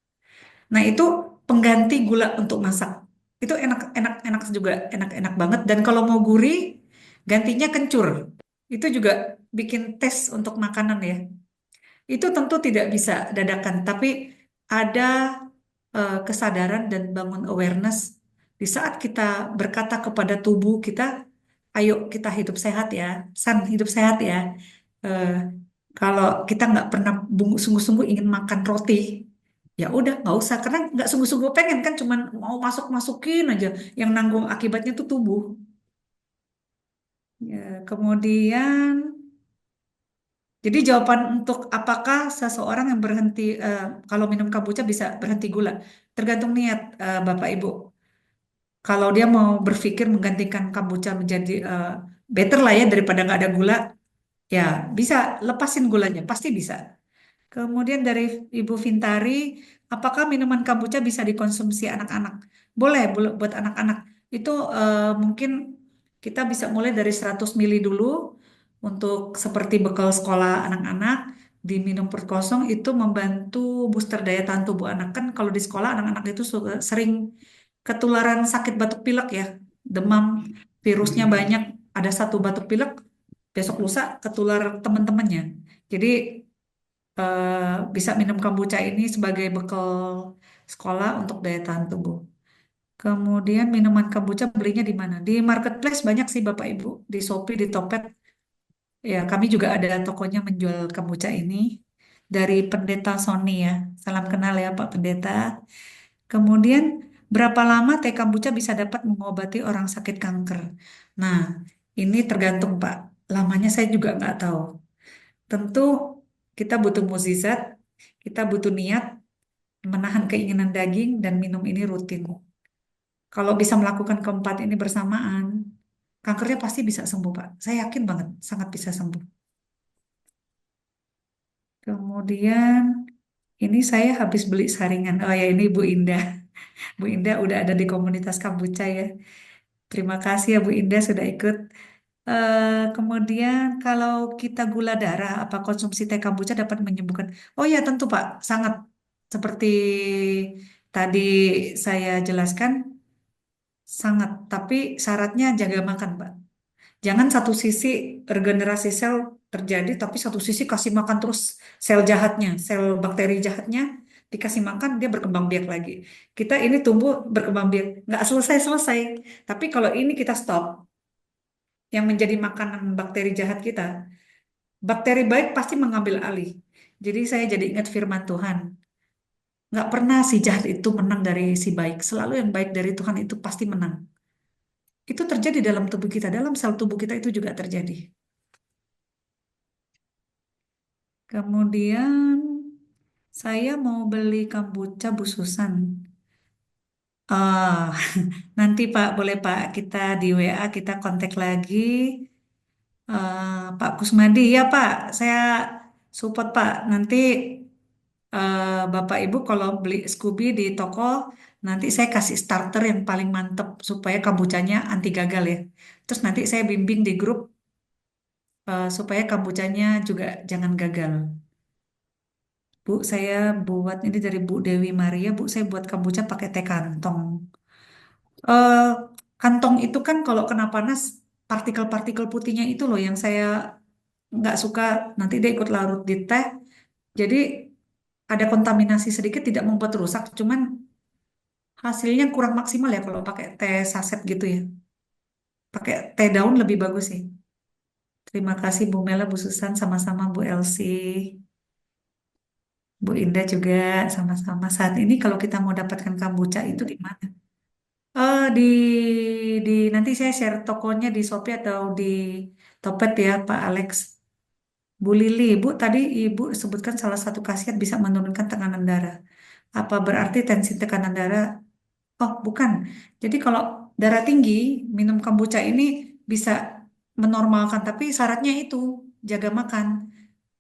Nah itu pengganti gula untuk masak. Itu enak enak enak juga enak-enak banget. Dan kalau mau gurih, gantinya kencur. Itu juga bikin tes untuk makanan ya. Itu tentu tidak bisa dadakan, tapi ada kesadaran dan bangun awareness di saat kita berkata kepada tubuh kita, ayo kita hidup sehat ya, San hidup sehat ya. Eh, kalau kita nggak pernah sungguh-sungguh ingin makan roti, ya udah nggak usah karena nggak sungguh-sungguh pengen kan, cuman mau masukin aja, yang nanggung akibatnya tuh tubuh. Ya, kemudian Jadi jawaban untuk apakah seseorang yang berhenti kalau minum kombucha bisa berhenti gula, tergantung niat Bapak Ibu. Kalau dia mau berpikir menggantikan kombucha menjadi better lah ya daripada nggak ada gula, ya bisa lepasin gulanya, pasti bisa. Kemudian dari Ibu Vintari, apakah minuman kombucha bisa dikonsumsi anak-anak? Boleh, buat anak-anak. Itu mungkin kita bisa mulai dari 100 mili dulu untuk seperti bekal sekolah anak-anak. Diminum perut kosong itu membantu booster daya tahan tubuh anak. Kan kalau di sekolah anak-anak itu sering ketularan sakit batuk pilek ya, demam, virusnya banyak. Ada satu batuk pilek, besok lusa ketular teman-temannya. Jadi bisa minum kombucha ini sebagai bekal sekolah untuk daya tahan tubuh. Kemudian minuman kombucha belinya di mana? Di marketplace banyak sih Bapak Ibu, di Shopee, di Topet. Ya, kami juga ada tokonya menjual kombucha ini dari Pendeta Sony ya. Salam kenal ya Pak Pendeta. Kemudian berapa lama teh kombucha bisa dapat mengobati orang sakit kanker? Nah, ini tergantung Pak. Lamanya saya juga nggak tahu. Tentu kita butuh mukjizat, kita butuh niat, menahan keinginan daging dan minum ini rutin. Kalau bisa melakukan keempat ini bersamaan, kankernya pasti bisa sembuh, Pak. Saya yakin banget, sangat bisa sembuh. Kemudian ini saya habis beli saringan. Oh ya, ini Bu Indah. Bu Indah udah ada di komunitas kombucha ya. Terima kasih ya Bu Indah sudah ikut. Kemudian kalau kita gula darah, apa konsumsi teh kombucha dapat menyembuhkan? Oh ya tentu Pak, sangat. Seperti tadi saya jelaskan, sangat. Tapi syaratnya jaga makan Pak. Jangan satu sisi regenerasi sel terjadi, tapi satu sisi kasih makan terus sel jahatnya, sel bakteri jahatnya dikasih makan dia berkembang biak lagi. Kita ini tumbuh berkembang biak, nggak selesai-selesai. Tapi kalau ini kita stop, yang menjadi makanan bakteri jahat kita, bakteri baik pasti mengambil alih. Jadi saya jadi ingat firman Tuhan. Nggak pernah si jahat itu menang dari si baik. Selalu yang baik dari Tuhan itu pasti menang. Itu terjadi dalam tubuh kita, dalam sel tubuh kita itu juga terjadi. Kemudian saya mau beli kombucha bususan. Ah, nanti Pak, boleh Pak, kita di WA kita kontak lagi. Pak Kusmadi, ya Pak, saya support Pak. Nanti Bapak Ibu kalau beli Scooby di toko, nanti saya kasih starter yang paling mantep supaya kombuchanya anti gagal ya. Terus nanti saya bimbing di grup supaya kombuchanya juga jangan gagal. Bu, saya buat ini dari Bu Dewi Maria. Bu, saya buat kombucha pakai teh kantong. Eh, Kantong itu kan kalau kena panas, partikel-partikel putihnya itu loh yang saya nggak suka. Nanti dia ikut larut di teh. Jadi ada kontaminasi sedikit, tidak membuat rusak. Cuman hasilnya kurang maksimal ya kalau pakai teh saset gitu ya. Pakai teh daun lebih bagus sih. Terima kasih Bu Mela, Bu Susan, sama-sama Bu Elsie, Bu Indah juga sama-sama. Saat ini kalau kita mau dapatkan kombucha itu di mana? Di nanti saya share tokonya di Shopee atau di Topet ya Pak Alex. Bu Lili, Bu tadi Ibu sebutkan salah satu khasiat bisa menurunkan tekanan darah. Apa berarti tensi tekanan darah? Oh, bukan. Jadi kalau darah tinggi, minum kombucha ini bisa menormalkan, tapi syaratnya itu jaga makan.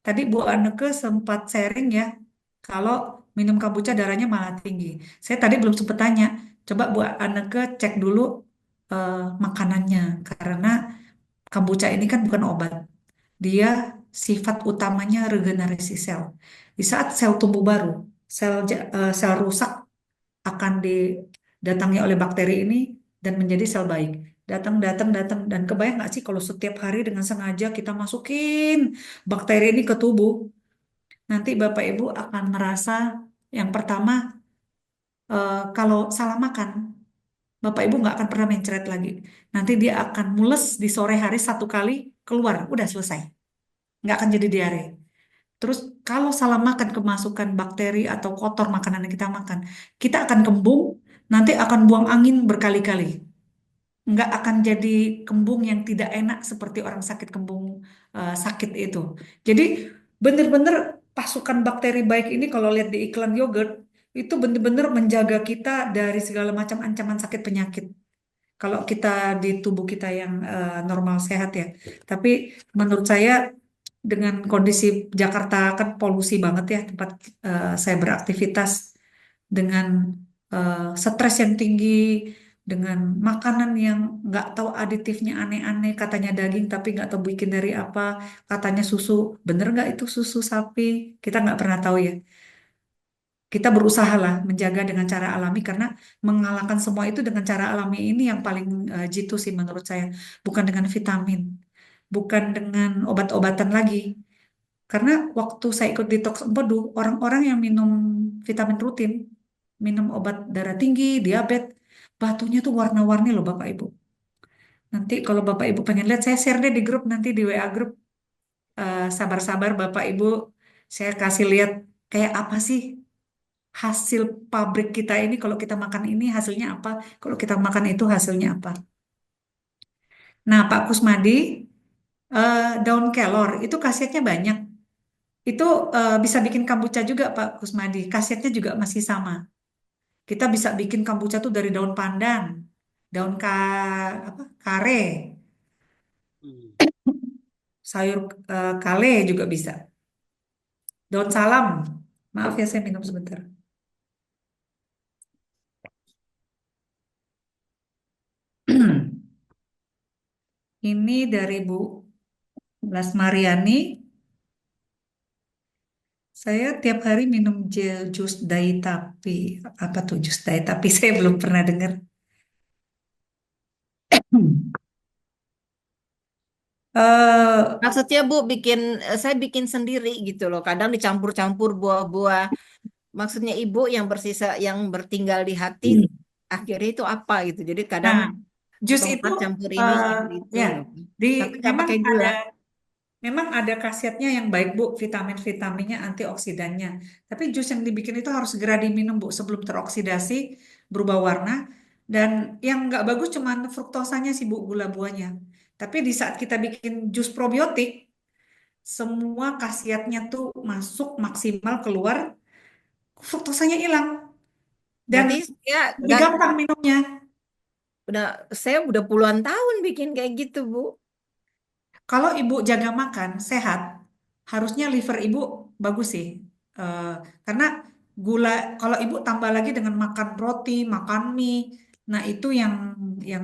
Tadi Bu Anneke sempat sharing ya, kalau minum kombucha darahnya malah tinggi. Saya tadi belum sempat tanya, coba Bu Anneke cek dulu makanannya, karena kombucha ini kan bukan obat. Dia sifat utamanya regenerasi sel. Di saat sel tumbuh baru, sel rusak akan didatangi oleh bakteri ini dan menjadi sel baik. Datang, datang, datang. Dan kebayang nggak sih kalau setiap hari dengan sengaja kita masukin bakteri ini ke tubuh, nanti Bapak Ibu akan merasa yang pertama, kalau salah makan, Bapak Ibu nggak akan pernah mencret lagi. Nanti dia akan mules di sore hari satu kali, keluar, udah selesai. Nggak akan jadi diare. Terus kalau salah makan kemasukan bakteri atau kotor makanan yang kita makan, kita akan kembung, nanti akan buang angin berkali-kali. nggak akan jadi kembung yang tidak enak seperti orang sakit kembung sakit itu. Jadi bener-bener pasukan bakteri baik ini kalau lihat di iklan yogurt itu bener-bener menjaga kita dari segala macam ancaman sakit penyakit. Kalau kita di tubuh kita yang normal sehat ya. Tapi menurut saya dengan kondisi Jakarta kan polusi banget ya tempat saya beraktivitas dengan stres yang tinggi, dengan makanan yang nggak tahu aditifnya aneh-aneh, katanya daging tapi nggak tahu bikin dari apa, katanya susu, bener nggak itu susu sapi? Kita nggak pernah tahu ya. Kita berusaha lah menjaga dengan cara alami karena mengalahkan semua itu dengan cara alami ini yang paling jitu sih menurut saya, bukan dengan vitamin, bukan dengan obat-obatan lagi. Karena waktu saya ikut detox empedu, orang-orang yang minum vitamin rutin, minum obat darah tinggi, diabetes, batunya tuh warna-warni loh Bapak Ibu. Nanti kalau Bapak Ibu pengen lihat, saya share deh di grup nanti di WA grup. Sabar-sabar Bapak Ibu, saya kasih lihat kayak apa sih hasil pabrik kita ini. Kalau kita makan ini hasilnya apa? Kalau kita makan itu hasilnya apa? Nah Pak Kusmadi, daun kelor itu khasiatnya banyak. Itu bisa bikin kombucha juga Pak Kusmadi. Khasiatnya juga masih sama. Kita bisa bikin kombucha tuh dari daun pandan, daun apa, kare, Hmm. sayur kale juga bisa. Daun salam. Maaf ya saya minum sebentar. Ini dari Bu Lasmariani. Saya tiap hari minum gel jus dai tapi. Apa tuh jus dai tapi saya belum pernah dengar. Eh, Maksudnya Bu saya bikin sendiri gitu loh. Kadang dicampur-campur buah-buah. Maksudnya Ibu yang bersisa, yang bertinggal di hati, akhirnya itu apa gitu. Jadi kadang nah, jus itu sempat campur ini, eh, campur itu ya gitu. di Tapi nggak memang pakai ada gula. Memang ada khasiatnya yang baik, Bu, vitamin-vitaminnya, antioksidannya. Tapi jus yang dibikin itu harus segera diminum, Bu, sebelum teroksidasi, berubah warna. Dan yang nggak bagus cuma fruktosanya sih, Bu, gula buahnya. Tapi di saat kita bikin jus probiotik, semua khasiatnya tuh masuk maksimal keluar, fruktosanya hilang. Dan Berarti saya lebih gampang minumnya. udah saya udah puluhan tahun bikin kayak gitu, Bu. Kalau ibu jaga makan sehat, harusnya liver ibu bagus sih. Eh, karena gula, kalau ibu tambah lagi dengan makan roti, makan mie, nah itu yang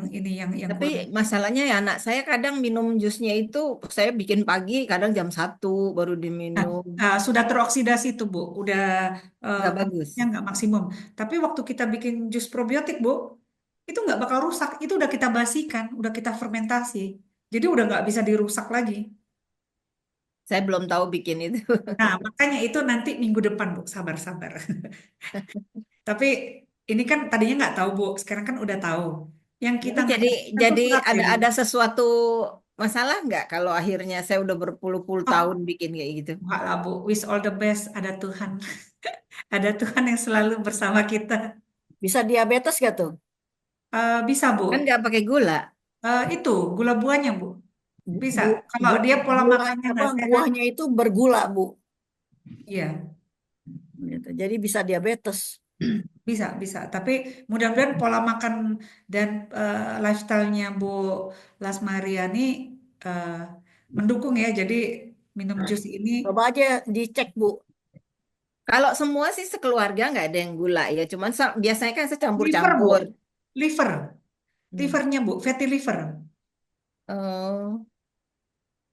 ini yang Tapi kurang. masalahnya ya anak saya kadang minum jusnya itu saya bikin pagi, kadang jam 1 baru Nah, diminum. sudah teroksidasi tuh Bu, udah Nggak bagus. kapasitasnya nggak maksimum. Tapi waktu kita bikin jus probiotik Bu, itu nggak bakal rusak. Itu udah kita basikan, udah kita fermentasi. Jadi udah nggak bisa dirusak lagi. Saya belum tahu bikin itu. Nah, makanya itu nanti minggu depan, Bu. Sabar-sabar. Tapi ini kan tadinya nggak tahu, Bu. Sekarang kan udah tahu. Yang kita Ini nggak jadi tahu itu jadi berat ya, ada Bu. ada sesuatu masalah nggak kalau akhirnya saya udah berpuluh-puluh Oh, tahun bikin kayak gitu? enggak lah, Bu. Wish all the best. Ada Tuhan. Ada Tuhan yang selalu bersama kita. Bisa diabetes gak tuh? Bisa, Kan Bu. nggak pakai gula. Itu gula buahnya, Bu. Bisa. Bu, Kalau bu, dia pola gula makannya apa nggak sehat, buahnya itu bergula, Bu. iya, Gitu. Jadi bisa diabetes. bisa. Tapi mudah-mudahan pola makan dan lifestyle-nya Bu Lasmariani eh, mendukung ya. Jadi minum jus ini Coba aja dicek, Bu. Kalau semua sih sekeluarga nggak ada yang gula ya. Cuman biasanya kan saya liver, Bu. campur-campur. Liver. Hmm. Livernya, Bu. Fatty liver. Oh,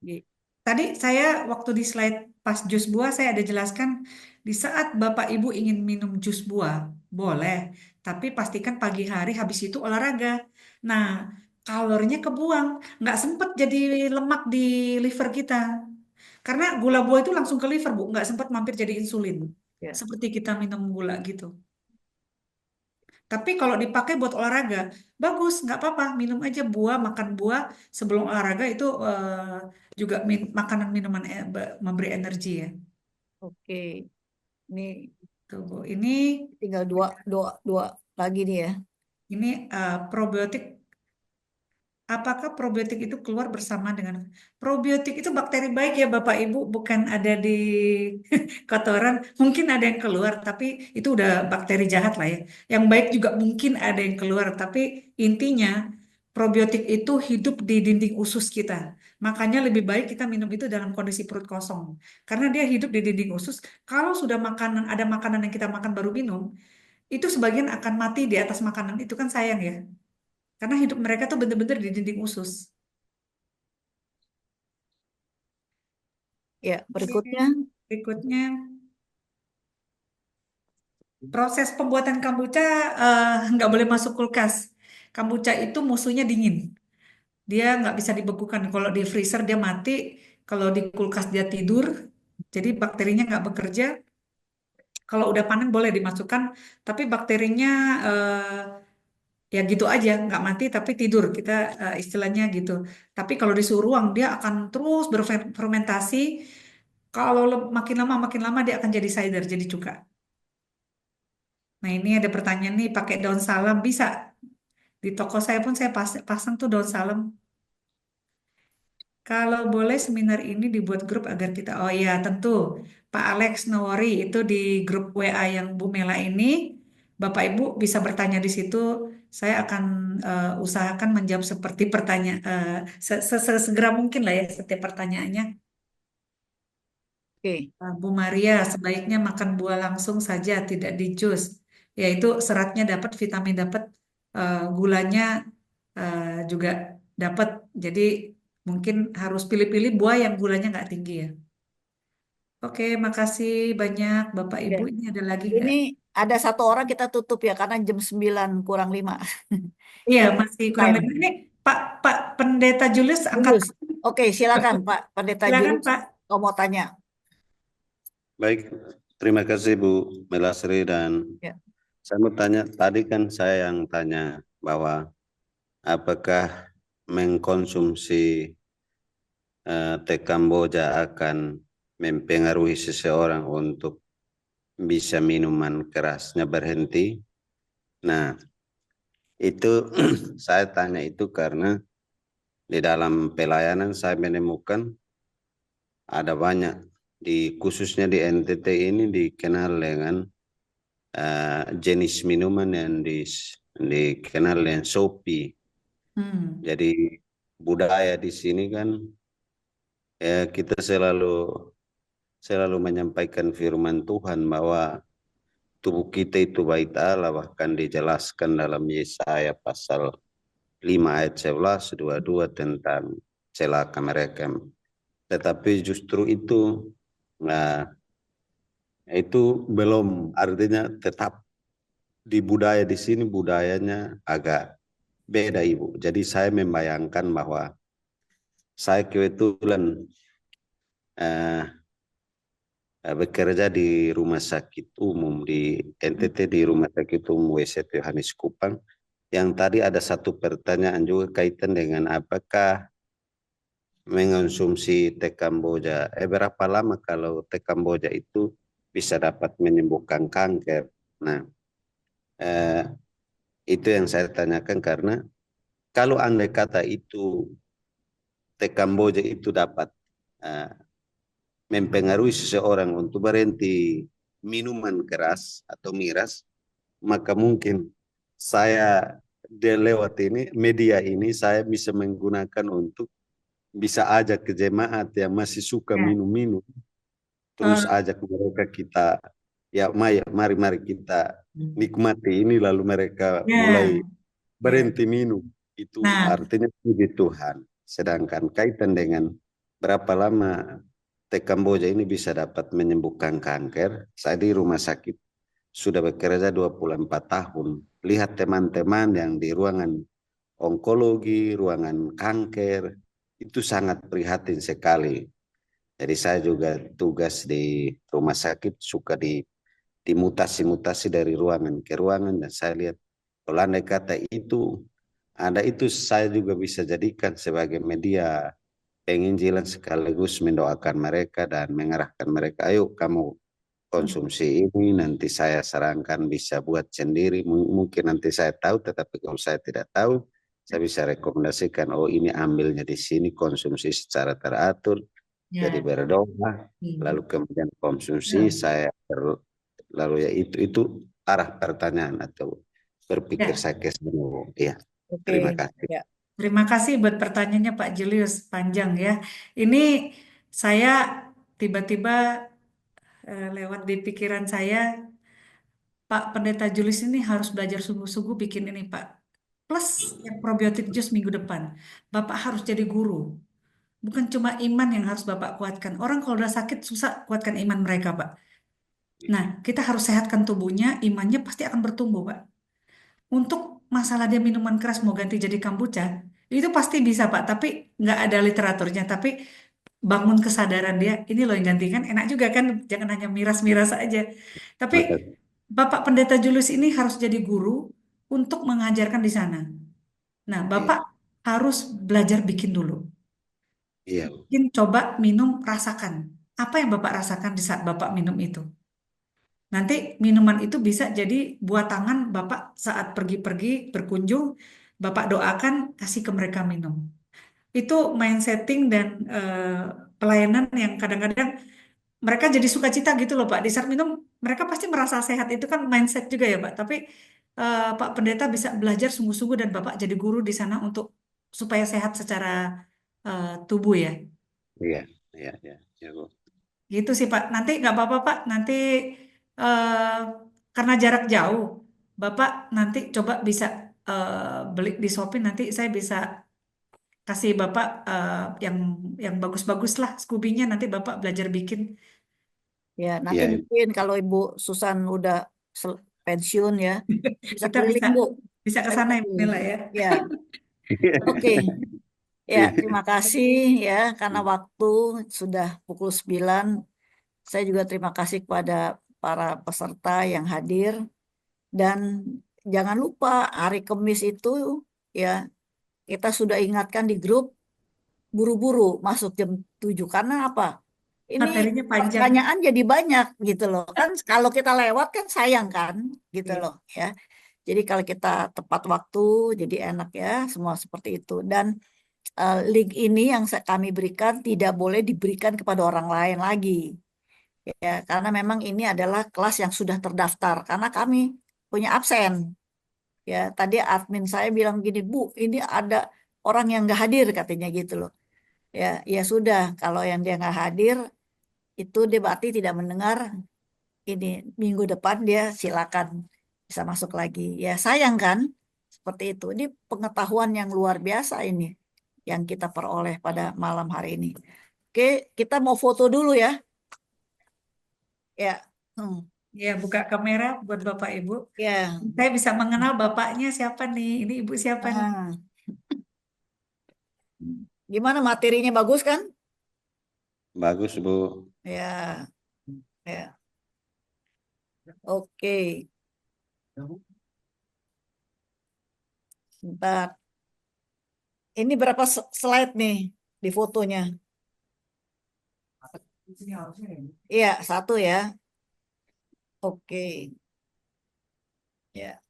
Gi- Tadi saya waktu di slide pas jus buah saya ada jelaskan di saat Bapak Ibu ingin minum jus buah, boleh. Tapi pastikan pagi hari habis itu olahraga. Nah, kalorinya kebuang. Nggak sempet jadi lemak di liver kita. Karena gula buah itu langsung ke liver, Bu. Nggak sempat mampir jadi insulin. Ya. Seperti kita minum gula gitu. Tapi kalau dipakai buat olahraga, bagus, nggak apa-apa. Minum aja buah, makan buah sebelum olahraga itu juga makanan minuman memberi energi ya. Oke. Ini Tuh, Bu. Ini tinggal dua, dua, dua lagi nih ya. probiotik apakah probiotik itu keluar bersama dengan probiotik itu bakteri baik ya Bapak Ibu, bukan ada di kotoran. Mungkin ada yang keluar, tapi itu udah bakteri jahat lah ya. Yang baik juga mungkin ada yang keluar, tapi intinya probiotik itu hidup di dinding usus kita. Makanya lebih baik kita minum itu dalam kondisi perut kosong. Karena dia hidup di dinding usus. Kalau sudah ada makanan yang kita makan baru minum, itu sebagian akan mati di atas makanan. Itu kan sayang ya. Karena hidup mereka tuh bener-bener di dinding usus. Ya, Oke, berikutnya. berikutnya proses pembuatan kombucha nggak boleh masuk kulkas. Kombucha itu musuhnya dingin. Dia nggak bisa dibekukan. Kalau di freezer dia mati, kalau di kulkas dia tidur. Jadi bakterinya nggak bekerja. Kalau udah panen boleh dimasukkan, tapi bakterinya ya gitu aja, nggak mati tapi tidur. Kita istilahnya gitu. Tapi kalau di suhu ruang dia akan terus berfermentasi. Kalau makin lama dia akan jadi cider, jadi cuka. Nah ini ada pertanyaan nih, pakai daun salam bisa? Di toko saya pun saya pasang tuh daun salam. Kalau boleh seminar ini dibuat grup agar kita, oh ya tentu, Pak Alex no worry, itu di grup WA yang Bu Mela ini, Bapak Ibu bisa bertanya di situ. Saya akan usahakan menjawab seperti pertanyaan, segera mungkin lah ya setiap pertanyaannya. Oke. Bu Maria, sebaiknya makan buah langsung saja, tidak di jus. Yaitu seratnya dapat, vitamin dapat, gulanya juga dapat. Jadi mungkin harus pilih-pilih buah yang gulanya nggak tinggi ya. Oke, makasih banyak Bapak Ya. Ibu. Ini ada lagi Ini nggak? ada satu orang kita tutup ya karena jam 9 kurang 5. Iya, Kita masih kurang time. lebih. Ini Pak Pendeta Julius angkat. Julius. Oke, silakan Pak Pendeta Silakan Julius. Pak. Kau mau tanya? Baik, terima kasih Bu Melasri dan Ya. saya mau tanya, tadi kan saya yang tanya bahwa apakah mengkonsumsi teh Kamboja akan mempengaruhi seseorang untuk bisa minuman kerasnya berhenti. Nah, itu saya tanya itu karena di dalam pelayanan saya menemukan ada banyak khususnya di NTT ini dikenal dengan jenis minuman yang dikenal dengan Shopee. Jadi budaya di sini kan ya kita selalu menyampaikan firman Tuhan bahwa tubuh kita itu bait Allah, bahkan dijelaskan dalam Yesaya pasal 5 ayat 11 22 tentang celaka mereka. Tetapi justru itu belum, artinya tetap di budaya di sini budayanya agak beda Ibu. Jadi saya membayangkan bahwa saya kebetulan bekerja di rumah sakit umum di NTT, di rumah sakit umum WSET Yohanes Kupang. Yang tadi ada satu pertanyaan juga kaitan dengan apakah mengonsumsi teh Kamboja. Berapa lama kalau teh Kamboja itu bisa dapat menyembuhkan kanker? Nah, itu yang saya tanyakan karena kalau andai kata itu teh Kamboja itu dapat mempengaruhi seseorang untuk berhenti minuman keras atau miras, maka mungkin saya lewat ini media ini saya bisa menggunakan untuk bisa ajak ke jemaat yang masih suka Ya. minum-minum, terus ajak mereka kita ya mari kita nikmati ini lalu mereka mulai berhenti minum. Itu artinya puji Tuhan. Sedangkan kaitan dengan berapa lama teh Kamboja ini bisa dapat menyembuhkan kanker, saya di rumah sakit sudah bekerja 24 tahun. Lihat teman-teman yang di ruangan onkologi, ruangan kanker, itu sangat prihatin sekali. Jadi saya juga tugas di rumah sakit suka dimutasi-mutasi dari ruangan ke ruangan, dan saya lihat kalau andai kata itu ada, itu saya juga bisa jadikan sebagai media penginjilan sekaligus mendoakan mereka dan mengarahkan mereka, ayo kamu konsumsi ini, nanti saya sarankan bisa buat sendiri, mungkin nanti saya tahu, tetapi kalau saya tidak tahu saya bisa rekomendasikan, oh ini ambilnya di sini, konsumsi secara teratur, jadi Ya. berdoa, lalu kemudian konsumsi lalu ya itu arah pertanyaan atau berpikir Ya. saya ke sana. Ya, Oke, terima kasih. ya. Terima kasih buat pertanyaannya Pak Julius, panjang ya. Ini saya tiba-tiba lewat di pikiran saya, Pak Pendeta Julius ini harus belajar sungguh-sungguh bikin ini Pak. Plus yang probiotik jus minggu depan. Bapak harus jadi guru. Bukan cuma iman yang harus Bapak kuatkan. Orang kalau udah sakit susah kuatkan iman mereka Pak. Nah, kita harus sehatkan tubuhnya, imannya pasti akan bertumbuh Pak. Untuk masalah dia minuman keras mau ganti jadi kombucha, itu pasti bisa Pak, tapi nggak ada literaturnya. Tapi bangun kesadaran dia, ini loh yang gantikan, enak juga kan, jangan hanya miras-miras aja. Tapi Maka- Bapak Pendeta Julius ini harus jadi guru untuk mengajarkan di sana. Nah, Bapak harus belajar bikin dulu. Iya, Mungkin coba minum, rasakan. Apa yang Bapak rasakan di saat Bapak minum itu? Nanti minuman itu bisa jadi buat tangan Bapak saat pergi-pergi berkunjung, Bapak doakan kasih ke mereka minum. Itu mind setting dan pelayanan yang kadang-kadang mereka jadi sukacita gitu loh Pak. Di saat minum mereka pasti merasa sehat, itu kan mindset juga ya Pak. Tapi Pak Pendeta bisa belajar sungguh-sungguh dan Bapak jadi guru di sana untuk supaya sehat secara tubuh ya. iya, iya, iya, iya, Bu. Gitu sih Pak. Nanti nggak apa-apa Pak. Nanti eh, karena jarak jauh, Bapak nanti coba bisa beli di Shopee. Nanti saya bisa kasih Bapak yang bagus-bagus lah Scooby-nya. Nanti Bapak belajar bikin. Ya, nanti Iya, mungkin kalau Ibu Susan udah pensiun ya, bisa Kita keliling, Bu. bisa ke Saya sana bisa ya keliling. Mila ya. Ya, oke. Ya, terima kasih ya, karena waktu sudah pukul 9. Saya juga terima kasih kepada para peserta yang hadir. Dan jangan lupa hari Kamis itu ya, kita sudah ingatkan di grup, buru-buru masuk jam 7. Karena apa? Ini Materinya panjang. pertanyaan jadi banyak gitu loh. Kan kalau kita lewat kan sayang kan gitu Iya. loh ya. Jadi kalau kita tepat waktu jadi enak ya, semua seperti itu. Dan link ini yang kami berikan tidak boleh diberikan kepada orang lain lagi. Ya, karena memang ini adalah kelas yang sudah terdaftar karena kami punya absen. Ya, tadi admin saya bilang gini, Bu, ini ada orang yang nggak hadir katanya gitu loh. Ya, ya sudah, kalau yang dia nggak hadir itu dia berarti tidak mendengar. Ini minggu depan dia silakan bisa masuk lagi. Ya sayang kan, seperti itu. Ini pengetahuan yang luar biasa ini yang kita peroleh pada malam hari ini. Oke, kita mau foto dulu ya. Ya, Ya, buka kamera buat Bapak Ibu. ya. Saya bisa mengenal bapaknya siapa nih. Ini ibu siapa nih? Nah, gimana materinya bagus kan? bagus, Bu. Ya, ya. Oke. Bentar. Ini berapa slide nih di fotonya? Iya, 1 ya. Oke. Ya.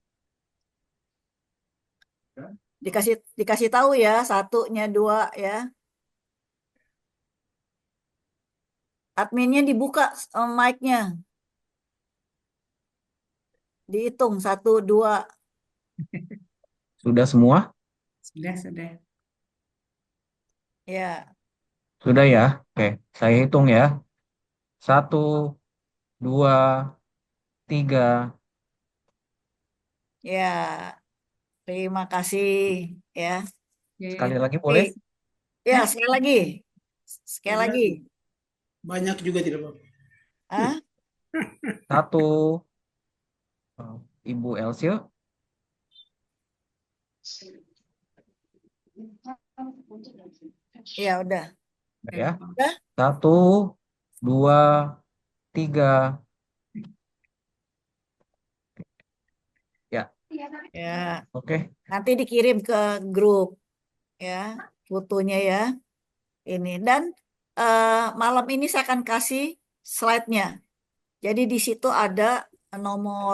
Dikasih tahu ya, 1-nya 2 ya. Adminnya dibuka mic-nya. Dihitung 1, 2. Sudah semua? Sudah. Ya. Sudah ya? Oke, saya hitung ya. 1, 2, 3. Ya. Terima kasih ya. Sekali lagi Oke. boleh? Ya, sekali lagi. Sekali lagi. Banyak juga tidak apa-apa. Hah? 1, Ibu Elsie. Ya, udah. Ya. Udah? 1, 2, 3. Ya. Ya. Oke. Nanti dikirim ke grup ya, fotonya ya. Ini dan malam ini saya akan kasih slide-nya. Jadi di situ ada nomor